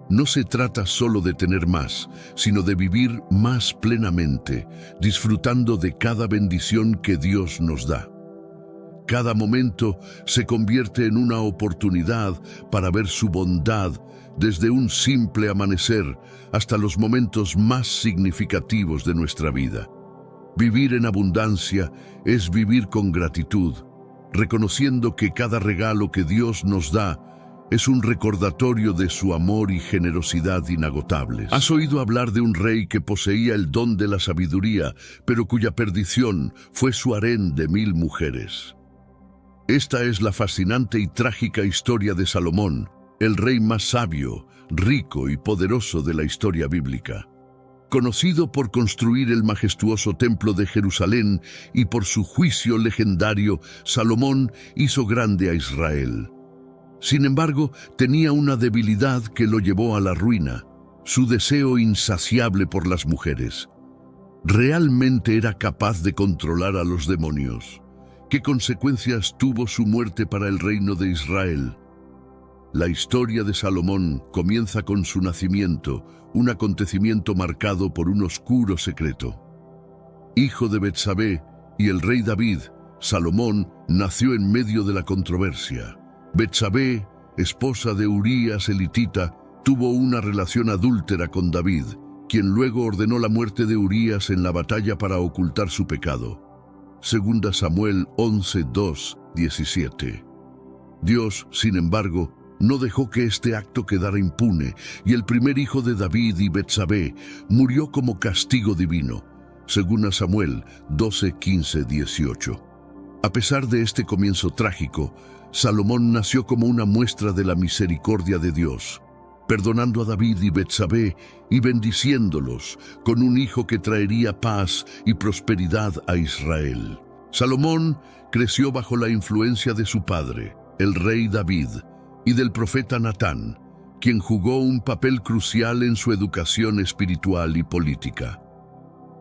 No se trata solo de tener más, sino de vivir más plenamente, disfrutando de cada bendición que Dios nos da. Cada momento se convierte en una oportunidad para ver su bondad, desde un simple amanecer hasta los momentos más significativos de nuestra vida. Vivir en abundancia es vivir con gratitud, reconociendo que cada regalo que Dios nos da es un recordatorio de su amor y generosidad inagotables. ¿Has oído hablar de un rey que poseía el don de la sabiduría, pero cuya perdición fue su harén de 1000 mujeres? Esta es la fascinante y trágica historia de Salomón, el rey más sabio, rico y poderoso de la historia bíblica. Conocido por construir el majestuoso templo de Jerusalén y por su juicio legendario, Salomón hizo grande a Israel. Sin embargo, tenía una debilidad que lo llevó a la ruina: su deseo insaciable por las mujeres. ¿Realmente era capaz de controlar a los demonios? ¿Qué consecuencias tuvo su muerte para el reino de Israel? La historia de Salomón comienza con su nacimiento, un acontecimiento marcado por un oscuro secreto. Hijo de Betsabé y el rey David, Salomón nació en medio de la controversia. Betsabé, esposa de Urías elitita, tuvo una relación adúltera con David, quien luego ordenó la muerte de Urías en la batalla para ocultar su pecado. Segunda Samuel 11:2-17. Dios, sin embargo, no dejó que este acto quedara impune, y el primer hijo de David y Betsabé murió como castigo divino. Segunda Samuel 12:15-18. A pesar de este comienzo trágico, Salomón nació como una muestra de la misericordia de Dios, perdonando a David y Betsabé y bendiciéndolos con un hijo que traería paz y prosperidad a Israel. Salomón creció bajo la influencia de su padre, el rey David, y del profeta Natán, quien jugó un papel crucial en su educación espiritual y política.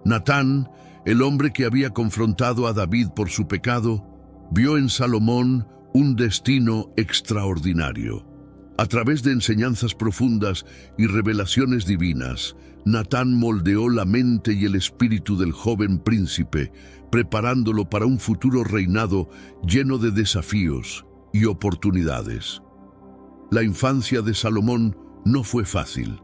Natán, el hombre que había confrontado a David por su pecado, vio en Salomón un destino extraordinario. A través de enseñanzas profundas y revelaciones divinas, Natán moldeó la mente y el espíritu del joven príncipe, preparándolo para un futuro reinado lleno de desafíos y oportunidades. La infancia de Salomón no fue fácil,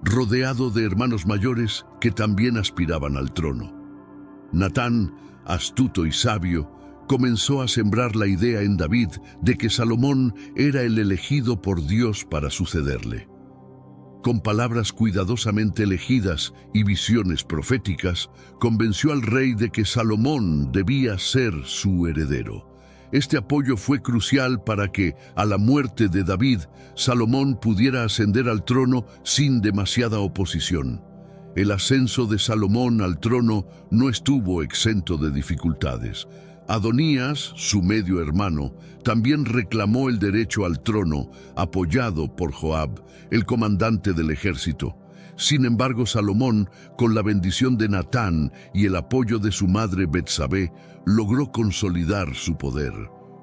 rodeado de hermanos mayores que también aspiraban al trono. Natán, astuto y sabio, comenzó a sembrar la idea en David de que Salomón era el elegido por Dios para sucederle. Con palabras cuidadosamente elegidas y visiones proféticas, convenció al rey de que Salomón debía ser su heredero. Este apoyo fue crucial para que, a la muerte de David, Salomón pudiera ascender al trono sin demasiada oposición. El ascenso de Salomón al trono no estuvo exento de dificultades. Adonías, su medio hermano, también reclamó el derecho al trono, apoyado por Joab, el comandante del ejército. Sin embargo, Salomón, con la bendición de Natán y el apoyo de su madre Betsabé, logró consolidar su poder.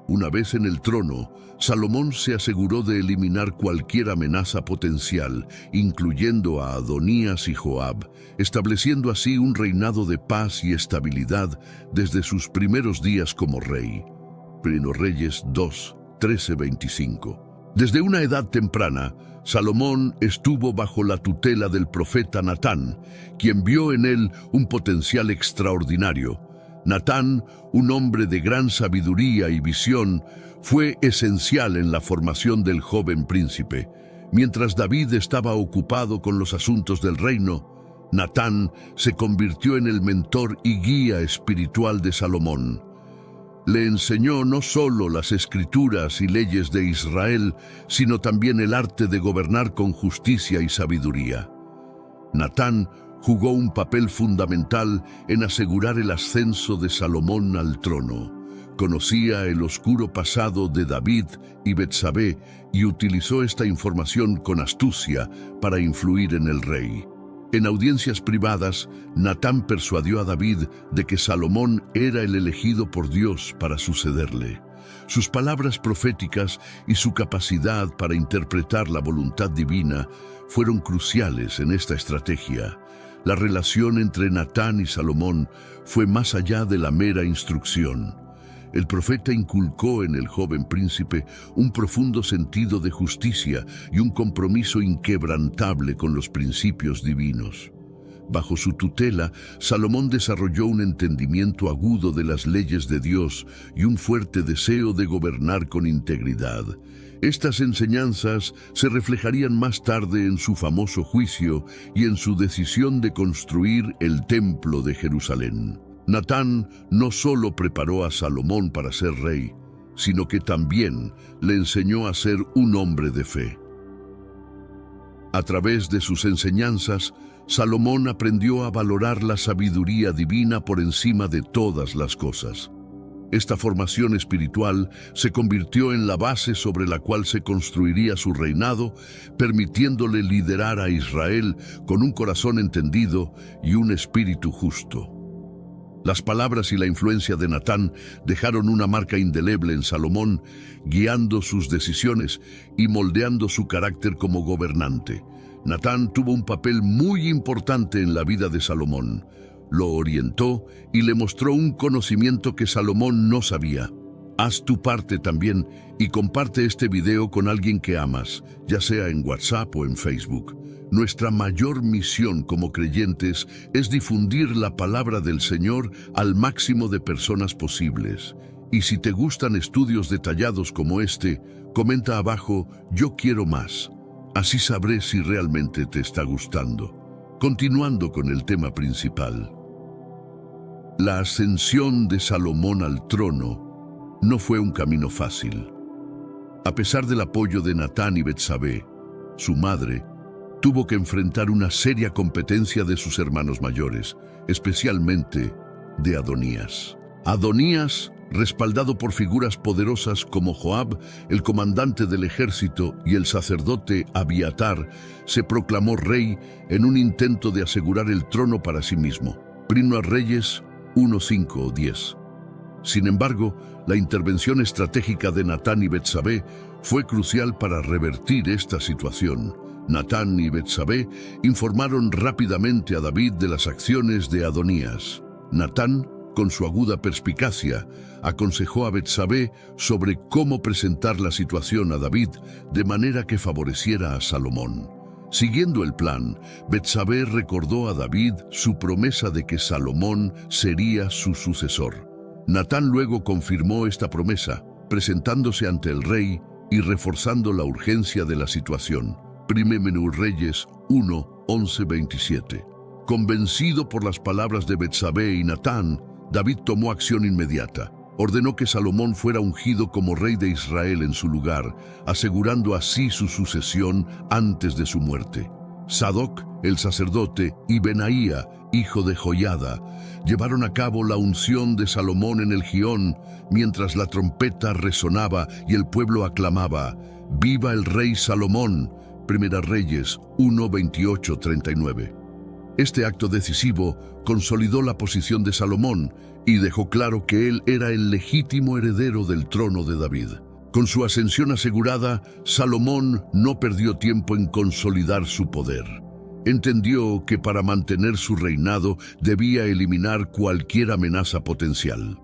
Una vez en el trono, Salomón se aseguró de eliminar cualquier amenaza potencial, incluyendo a Adonías y Joab, estableciendo así un reinado de paz y estabilidad desde sus primeros días como rey. Primero Reyes 2, 13-25. Desde una edad temprana, Salomón estuvo bajo la tutela del profeta Natán, quien vio en él un potencial extraordinario. Natán, un hombre de gran sabiduría y visión, fue esencial en la formación del joven príncipe. Mientras David estaba ocupado con los asuntos del reino, Natán se convirtió en el mentor y guía espiritual de Salomón. Le enseñó no solo las escrituras y leyes de Israel, sino también el arte de gobernar con justicia y sabiduría. Natán jugó un papel fundamental en asegurar el ascenso de Salomón al trono. Conocía el oscuro pasado de David y Betsabé y utilizó esta información con astucia para influir en el rey. En audiencias privadas, Natán persuadió a David de que Salomón era el elegido por Dios para sucederle. Sus palabras proféticas y su capacidad para interpretar la voluntad divina fueron cruciales en esta estrategia. La relación entre Natán y Salomón fue más allá de la mera instrucción. El profeta inculcó en el joven príncipe un profundo sentido de justicia y un compromiso inquebrantable con los principios divinos. Bajo su tutela, Salomón desarrolló un entendimiento agudo de las leyes de Dios y un fuerte deseo de gobernar con integridad. Estas enseñanzas se reflejarían más tarde en su famoso juicio y en su decisión de construir el Templo de Jerusalén. Natán no solo preparó a Salomón para ser rey, sino que también le enseñó a ser un hombre de fe. A través de sus enseñanzas, Salomón aprendió a valorar la sabiduría divina por encima de todas las cosas. Esta formación espiritual se convirtió en la base sobre la cual se construiría su reinado, permitiéndole liderar a Israel con un corazón entendido y un espíritu justo. Las palabras y la influencia de Natán dejaron una marca indeleble en Salomón, guiando sus decisiones y moldeando su carácter como gobernante. Natán tuvo un papel muy importante en la vida de Salomón. Lo orientó y le mostró un conocimiento que Salomón no sabía. Haz tu parte también y comparte este video con alguien que amas, ya sea en WhatsApp o en Facebook. Nuestra mayor misión como creyentes es difundir la palabra del Señor al máximo de personas posibles. Y si te gustan estudios detallados como este, comenta abajo, yo quiero más. Así sabré si realmente te está gustando. Continuando con el tema principal. La ascensión de Salomón al trono no fue un camino fácil. A pesar del apoyo de Natán y Betsabé, su madre tuvo que enfrentar una seria competencia de sus hermanos mayores, especialmente de Adonías. Adonías, respaldado por figuras poderosas como Joab, el comandante del ejército, y el sacerdote Abiatar, se proclamó rey en un intento de asegurar el trono para sí mismo. Primero Reyes 1:5-10. Sin embargo, la intervención estratégica de Natán y Betsabé fue crucial para revertir esta situación. Natán y Betsabé informaron rápidamente a David de las acciones de Adonías. Natán, con su aguda perspicacia, aconsejó a Betsabé sobre cómo presentar la situación a David de manera que favoreciera a Salomón. Siguiendo el plan, Betsabé recordó a David su promesa de que Salomón sería su sucesor. Natán luego confirmó esta promesa, presentándose ante el rey y reforzando la urgencia de la situación. Primero Reyes 1:11-27. Convencido por las palabras de Betsabé y Natán, David tomó acción inmediata. Ordenó que Salomón fuera ungido como rey de Israel en su lugar, asegurando así su sucesión antes de su muerte. Sadoc, el sacerdote, y Benaía, hijo de Joiada, llevaron a cabo la unción de Salomón en el Gión, mientras la trompeta resonaba y el pueblo aclamaba: «¡Viva el rey Salomón! Primera Reyes 1, 28, 39. Este acto decisivo consolidó la posición de Salomón y dejó claro que él era el legítimo heredero del trono de David. Con su ascensión asegurada, Salomón no perdió tiempo en consolidar su poder. Entendió que para mantener su reinado debía eliminar cualquier amenaza potencial.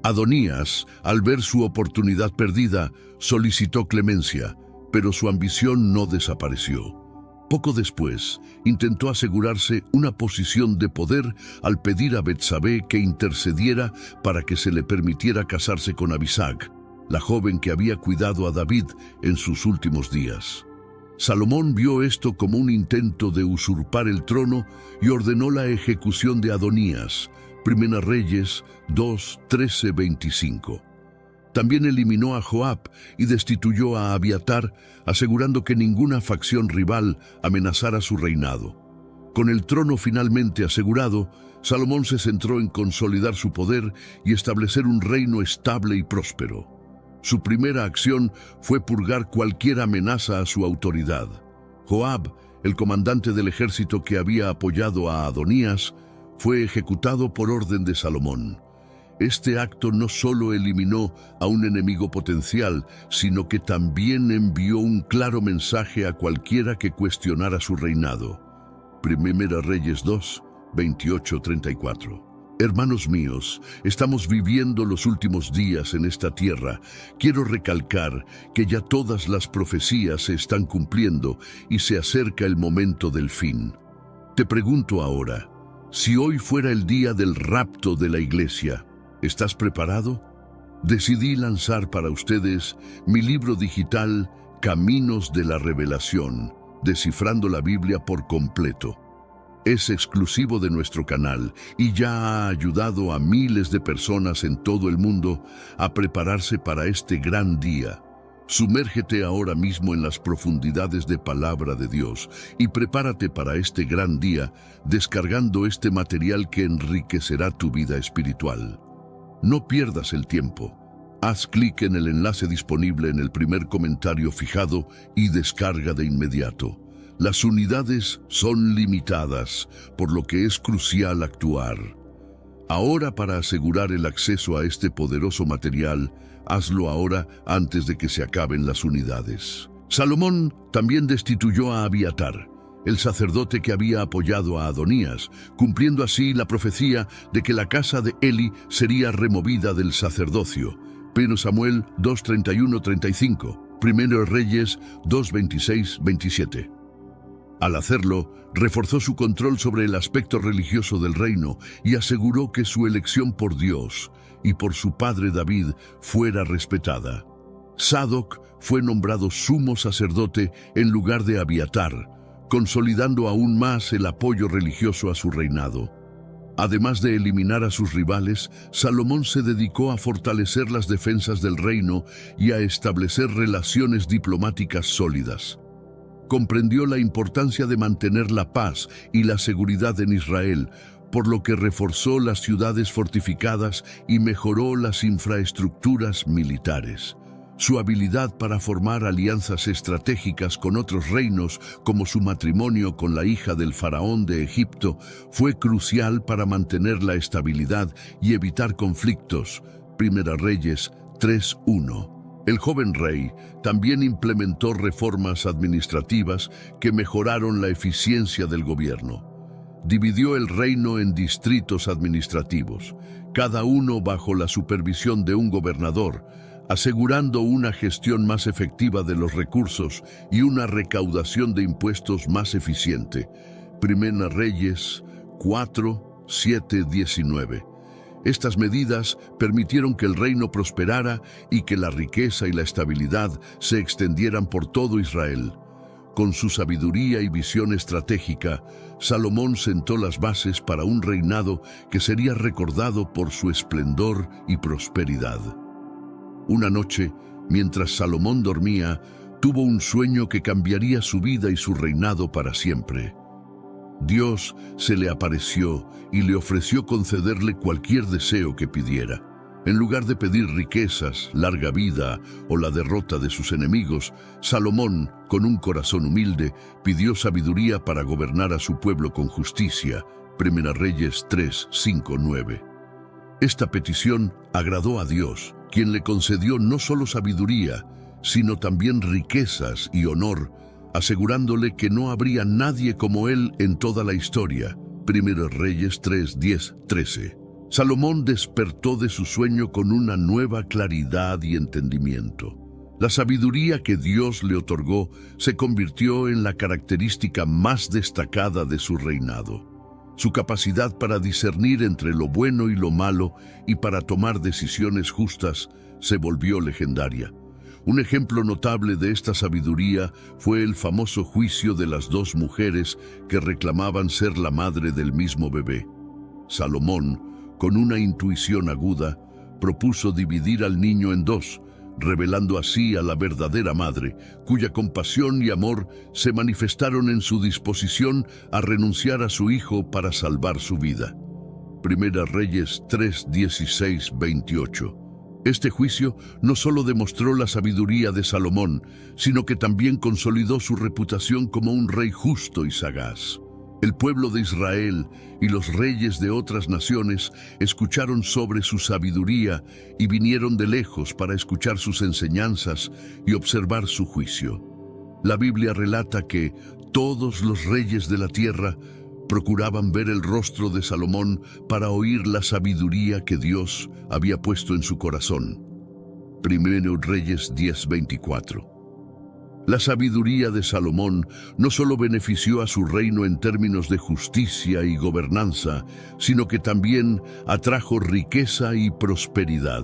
Adonías, al ver su oportunidad perdida, solicitó clemencia, pero su ambición no desapareció. Poco después, intentó asegurarse una posición de poder al pedir a Betsabé que intercediera para que se le permitiera casarse con Abisag, la joven que había cuidado a David en sus últimos días. Salomón vio esto como un intento de usurpar el trono y ordenó la ejecución de Adonías, Primera Reyes 2, 13, 25. También eliminó a Joab y destituyó a Abiatar, asegurando que ninguna facción rival amenazara su reinado. Con el trono finalmente asegurado, Salomón se centró en consolidar su poder y establecer un reino estable y próspero. Su primera acción fue purgar cualquier amenaza a su autoridad. Joab, el comandante del ejército que había apoyado a Adonías, fue ejecutado por orden de Salomón. Este acto no solo eliminó a un enemigo potencial, sino que también envió un claro mensaje a cualquiera que cuestionara su reinado. Primera Reyes 2, 28-34. Hermanos míos, estamos viviendo los últimos días en esta tierra. Quiero recalcar que ya todas las profecías se están cumpliendo y se acerca el momento del fin. Te pregunto ahora, si hoy fuera el día del rapto de la iglesia, ¿estás preparado? Decidí lanzar para ustedes mi libro digital Caminos de la Revelación, descifrando la Biblia por completo. Es exclusivo de nuestro canal y ya ha ayudado a miles de personas en todo el mundo a prepararse para este gran día. Sumérgete ahora mismo en las profundidades de Palabra de Dios y prepárate para este gran día descargando este material que enriquecerá tu vida espiritual. No pierdas el tiempo. Haz clic en el enlace disponible en el primer comentario fijado y descarga de inmediato. Las unidades son limitadas, por lo que es crucial actuar. Ahora, para asegurar el acceso a este poderoso material, hazlo ahora antes de que se acaben las unidades. Salomón también destituyó a Abiatar, el sacerdote que había apoyado a Adonías, cumpliendo así la profecía de que la casa de Eli sería removida del sacerdocio. 1 Samuel 2:31-35, 1 Reyes 2:26-27. Al hacerlo, reforzó su control sobre el aspecto religioso del reino y aseguró que su elección por Dios y por su padre David fuera respetada. Sadoc fue nombrado sumo sacerdote en lugar de Abiatar, consolidando aún más el apoyo religioso a su reinado. Además de eliminar a sus rivales, Salomón se dedicó a fortalecer las defensas del reino y a establecer relaciones diplomáticas sólidas. Comprendió la importancia de mantener la paz y la seguridad en Israel, por lo que reforzó las ciudades fortificadas y mejoró las infraestructuras militares. Su habilidad para formar alianzas estratégicas con otros reinos, como su matrimonio con la hija del faraón de Egipto, fue crucial para mantener la estabilidad y evitar conflictos. Primera Reyes 3:1. El joven rey también implementó reformas administrativas que mejoraron la eficiencia del gobierno. Dividió el reino en distritos administrativos, cada uno bajo la supervisión de un gobernador, asegurando una gestión más efectiva de los recursos y una recaudación de impuestos más eficiente. Primera Reyes 4, 7, 19. Estas medidas permitieron que el reino prosperara y que la riqueza y la estabilidad se extendieran por todo Israel. Con su sabiduría y visión estratégica, Salomón sentó las bases para un reinado que sería recordado por su esplendor y prosperidad. Una noche, mientras Salomón dormía, tuvo un sueño que cambiaría su vida y su reinado para siempre. Dios se le apareció y le ofreció concederle cualquier deseo que pidiera. En lugar de pedir riquezas, larga vida o la derrota de sus enemigos, Salomón, con un corazón humilde, pidió sabiduría para gobernar a su pueblo con justicia. Primera Reyes 3, 5, 9. Esta petición agradó a Dios, quien le concedió no solo sabiduría, sino también riquezas y honor, asegurándole que no habría nadie como él en toda la historia. Primera Reyes 3, 10, 13. Salomón despertó de su sueño con una nueva claridad y entendimiento. La sabiduría que Dios le otorgó se convirtió en la característica más destacada de su reinado. Su capacidad para discernir entre lo bueno y lo malo y para tomar decisiones justas se volvió legendaria. Un ejemplo notable de esta sabiduría fue el famoso juicio de las dos mujeres que reclamaban ser la madre del mismo bebé. Salomón, con una intuición aguda, propuso dividir al niño en dos, revelando así a la verdadera madre, cuya compasión y amor se manifestaron en su disposición a renunciar a su hijo para salvar su vida. Primera Reyes 3, 16, 28. Este juicio no solo demostró la sabiduría de Salomón, sino que también consolidó su reputación como un rey justo y sagaz. El pueblo de Israel y los reyes de otras naciones escucharon sobre su sabiduría y vinieron de lejos para escuchar sus enseñanzas y observar su juicio. La Biblia relata que todos los reyes de la tierra procuraban ver el rostro de Salomón para oír la sabiduría que Dios había puesto en su corazón. Primero Reyes 10:24. La sabiduría de Salomón no solo benefició a su reino en términos de justicia y gobernanza, sino que también atrajo riqueza y prosperidad.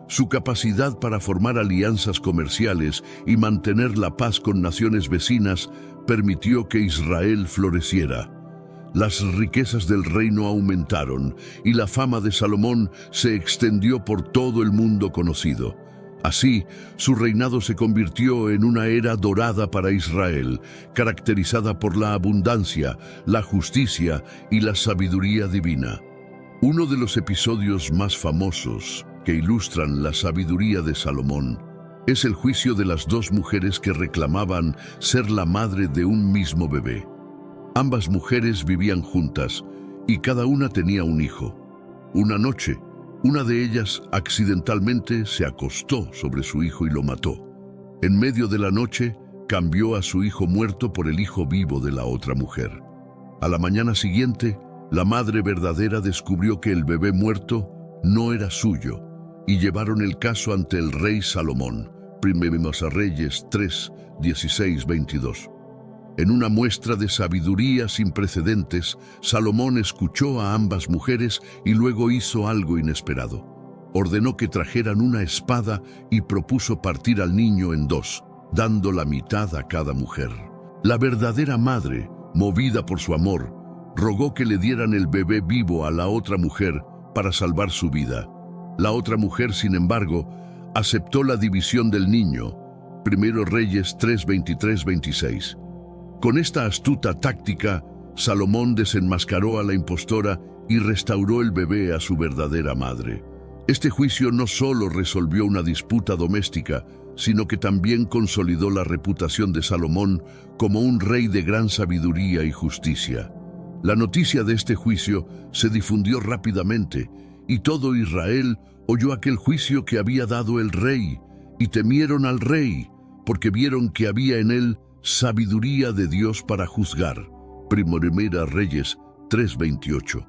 Su capacidad para formar alianzas comerciales y mantener la paz con naciones vecinas permitió que Israel floreciera. Las riquezas del reino aumentaron y la fama de Salomón se extendió por todo el mundo conocido. Así, su reinado se convirtió en una era dorada para Israel, caracterizada por la abundancia, la justicia y la sabiduría divina. Uno de los episodios más famosos que ilustran la sabiduría de Salomón es el juicio de las dos mujeres que reclamaban ser la madre de un mismo bebé. Ambas mujeres vivían juntas y cada una tenía un hijo. Una noche, una de ellas accidentalmente se acostó sobre su hijo y lo mató. En medio de la noche, cambió a su hijo muerto por el hijo vivo de la otra mujer. A la mañana siguiente, la madre verdadera descubrió que el bebé muerto no era suyo y llevaron el caso ante el rey Salomón. Primera Reyes 3, 16, 22. En una muestra de sabiduría sin precedentes, Salomón escuchó a ambas mujeres y luego hizo algo inesperado. Ordenó que trajeran una espada y propuso partir al niño en dos, dando la mitad a cada mujer. La verdadera madre, movida por su amor, rogó que le dieran el bebé vivo a la otra mujer para salvar su vida. La otra mujer, sin embargo, aceptó la división del niño. Primero Reyes 3, 23, 26. Con esta astuta táctica, Salomón desenmascaró a la impostora y restauró el bebé a su verdadera madre. Este juicio no solo resolvió una disputa doméstica, sino que también consolidó la reputación de Salomón como un rey de gran sabiduría y justicia. La noticia de este juicio se difundió rápidamente, y todo Israel oyó aquel juicio que había dado el rey, y temieron al rey, porque vieron que había en él sabiduría de Dios para juzgar. Primera Reyes 3:28.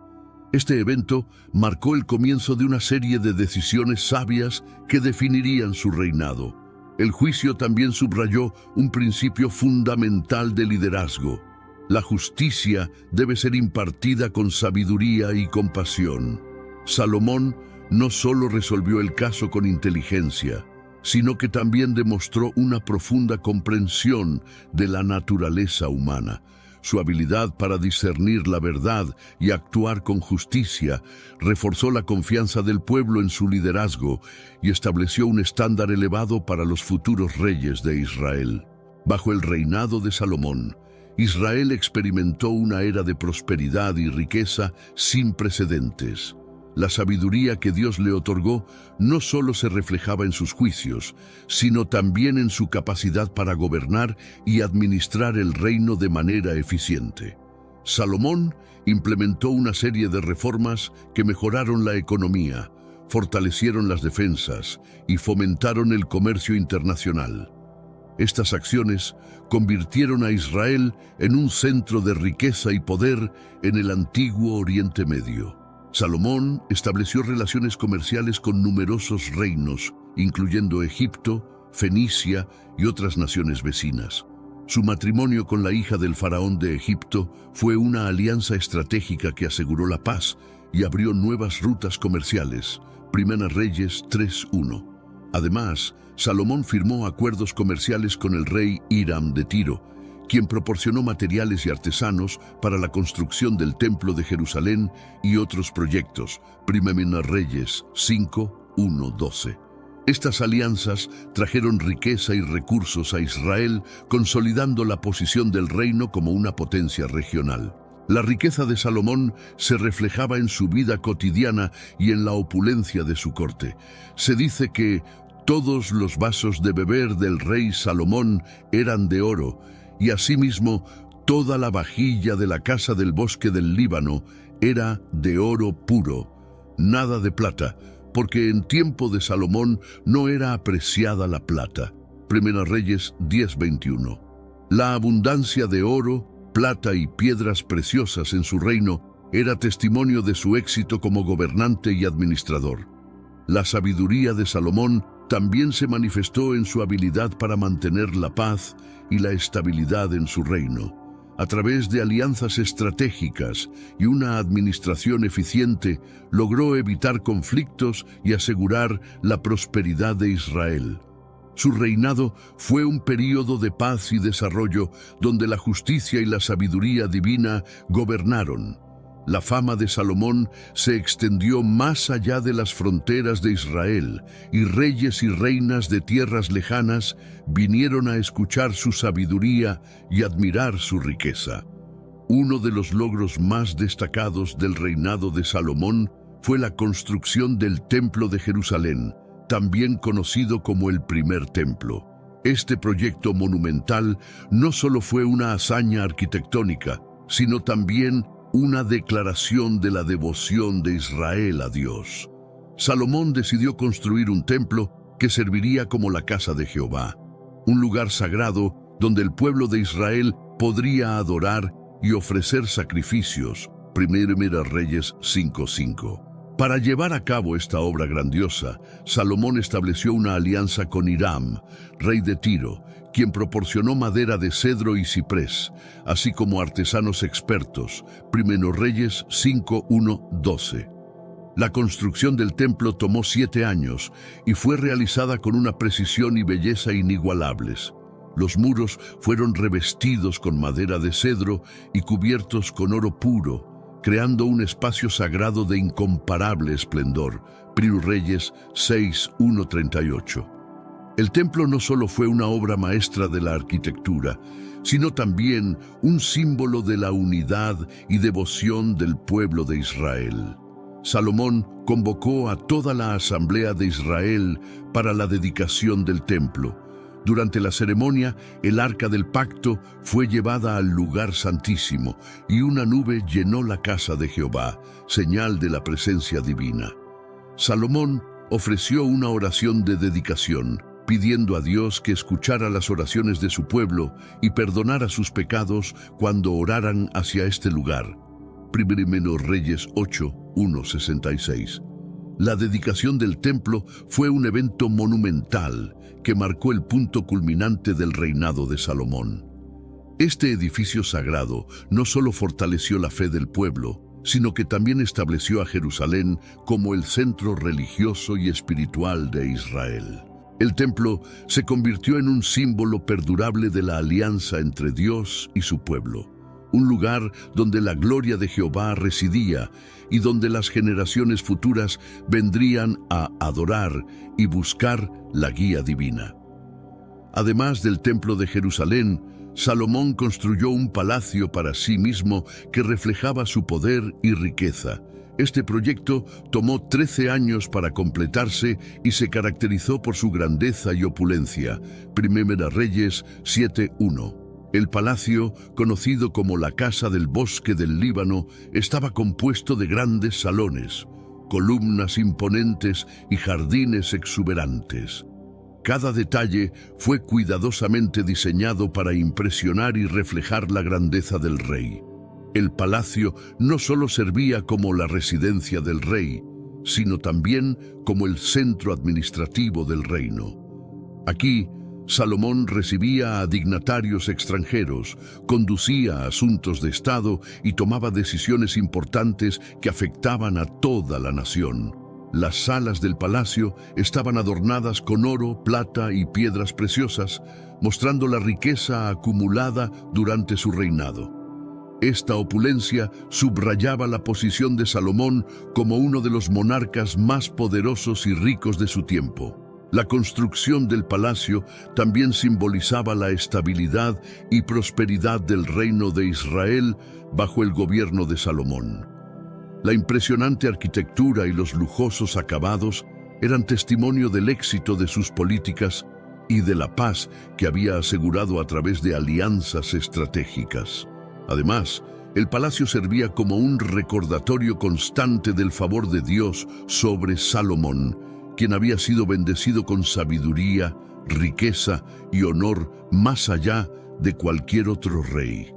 Este evento marcó el comienzo de una serie de decisiones sabias que definirían su reinado. El juicio también subrayó un principio fundamental de liderazgo. La justicia debe ser impartida con sabiduría y compasión. Salomón no solo resolvió el caso con inteligencia, sino que también demostró una profunda comprensión de la naturaleza humana. Su habilidad para discernir la verdad y actuar con justicia reforzó la confianza del pueblo en su liderazgo y estableció un estándar elevado para los futuros reyes de Israel. Bajo el reinado de Salomón, Israel experimentó una era de prosperidad y riqueza sin precedentes. La sabiduría que Dios le otorgó no solo se reflejaba en sus juicios, sino también en su capacidad para gobernar y administrar el reino de manera eficiente. Salomón implementó una serie de reformas que mejoraron la economía, fortalecieron las defensas y fomentaron el comercio internacional. Estas acciones convirtieron a Israel en un centro de riqueza y poder en el antiguo Oriente Medio. Salomón estableció relaciones comerciales con numerosos reinos, incluyendo Egipto, Fenicia y otras naciones vecinas. Su matrimonio con la hija del faraón de Egipto fue una alianza estratégica que aseguró la paz y abrió nuevas rutas comerciales. Primera Reyes 3:1. Además, Salomón firmó acuerdos comerciales con el rey Hiram de Tiro, quien proporcionó materiales y artesanos para la construcción del Templo de Jerusalén y otros proyectos. Primera Reyes 5:1-12. Estas alianzas trajeron riqueza y recursos a Israel, consolidando la posición del reino como una potencia regional. La riqueza de Salomón se reflejaba en su vida cotidiana y en la opulencia de su corte. Se dice que todos los vasos de beber del rey Salomón eran de oro, y asimismo toda la vajilla de la casa del bosque del Líbano era de oro puro, nada de plata, porque en tiempo de Salomón no era apreciada la plata. Primera Reyes 10:21. La abundancia de oro, plata y piedras preciosas en su reino era testimonio de su éxito como gobernante y administrador. La sabiduría de Salomón también se manifestó en su habilidad para mantener la paz y la estabilidad en su reino. A través de alianzas estratégicas y una administración eficiente, logró evitar conflictos y asegurar la prosperidad de Israel. Su reinado fue un período de paz y desarrollo donde la justicia y la sabiduría divina gobernaron. La fama de Salomón se extendió más allá de las fronteras de Israel, y reyes y reinas de tierras lejanas vinieron a escuchar su sabiduría y admirar su riqueza. Uno de los logros más destacados del reinado de Salomón fue la construcción del Templo de Jerusalén, también conocido como el primer templo. Este proyecto monumental no solo fue una hazaña arquitectónica, sino también una declaración de la devoción de Israel a Dios. Salomón decidió construir un templo que serviría como la casa de Jehová, un lugar sagrado donde el pueblo de Israel podría adorar y ofrecer sacrificios. Primera Reyes 5:5. Para llevar a cabo esta obra grandiosa, Salomón estableció una alianza con Hiram, rey de Tiro, quien proporcionó madera de cedro y ciprés, así como artesanos expertos. Primera Reyes 5:1-12. La construcción del templo tomó 7 años y fue realizada con una precisión y belleza inigualables. Los muros fueron revestidos con madera de cedro y cubiertos con oro puro, creando un espacio sagrado de incomparable esplendor. Primera Reyes 6:1-38. El templo no solo fue una obra maestra de la arquitectura, sino también un símbolo de la unidad y devoción del pueblo de Israel. Salomón convocó a toda la asamblea de Israel para la dedicación del templo. Durante la ceremonia, el arca del pacto fue llevada al lugar santísimo y una nube llenó la casa de Jehová, señal de la presencia divina. Salomón ofreció una oración de dedicación, pidiendo a Dios que escuchara las oraciones de su pueblo y perdonara sus pecados cuando oraran hacia este lugar. Primera Reyes 8:1-66. La dedicación del templo fue un evento monumental que marcó el punto culminante del reinado de Salomón. Este edificio sagrado no solo fortaleció la fe del pueblo, sino que también estableció a Jerusalén como el centro religioso y espiritual de Israel. El templo se convirtió en un símbolo perdurable de la alianza entre Dios y su pueblo, un lugar donde la gloria de Jehová residía y donde las generaciones futuras vendrían a adorar y buscar la guía divina. Además del templo de Jerusalén, Salomón construyó un palacio para sí mismo que reflejaba su poder y riqueza. Este proyecto tomó 13 años para completarse y se caracterizó por su grandeza y opulencia. Primera Reyes 7:1. El palacio, conocido como la Casa del Bosque del Líbano, estaba compuesto de grandes salones, columnas imponentes y jardines exuberantes. Cada detalle fue cuidadosamente diseñado para impresionar y reflejar la grandeza del rey. El palacio no solo servía como la residencia del rey, sino también como el centro administrativo del reino. Aquí, Salomón recibía a dignatarios extranjeros, conducía asuntos de Estado y tomaba decisiones importantes que afectaban a toda la nación. Las salas del palacio estaban adornadas con oro, plata y piedras preciosas, mostrando la riqueza acumulada durante su reinado. Esta opulencia subrayaba la posición de Salomón como uno de los monarcas más poderosos y ricos de su tiempo. La construcción del palacio también simbolizaba la estabilidad y prosperidad del reino de Israel bajo el gobierno de Salomón. La impresionante arquitectura y los lujosos acabados eran testimonio del éxito de sus políticas y de la paz que había asegurado a través de alianzas estratégicas. Además, el palacio servía como un recordatorio constante del favor de Dios sobre Salomón, quien había sido bendecido con sabiduría, riqueza y honor más allá de cualquier otro rey.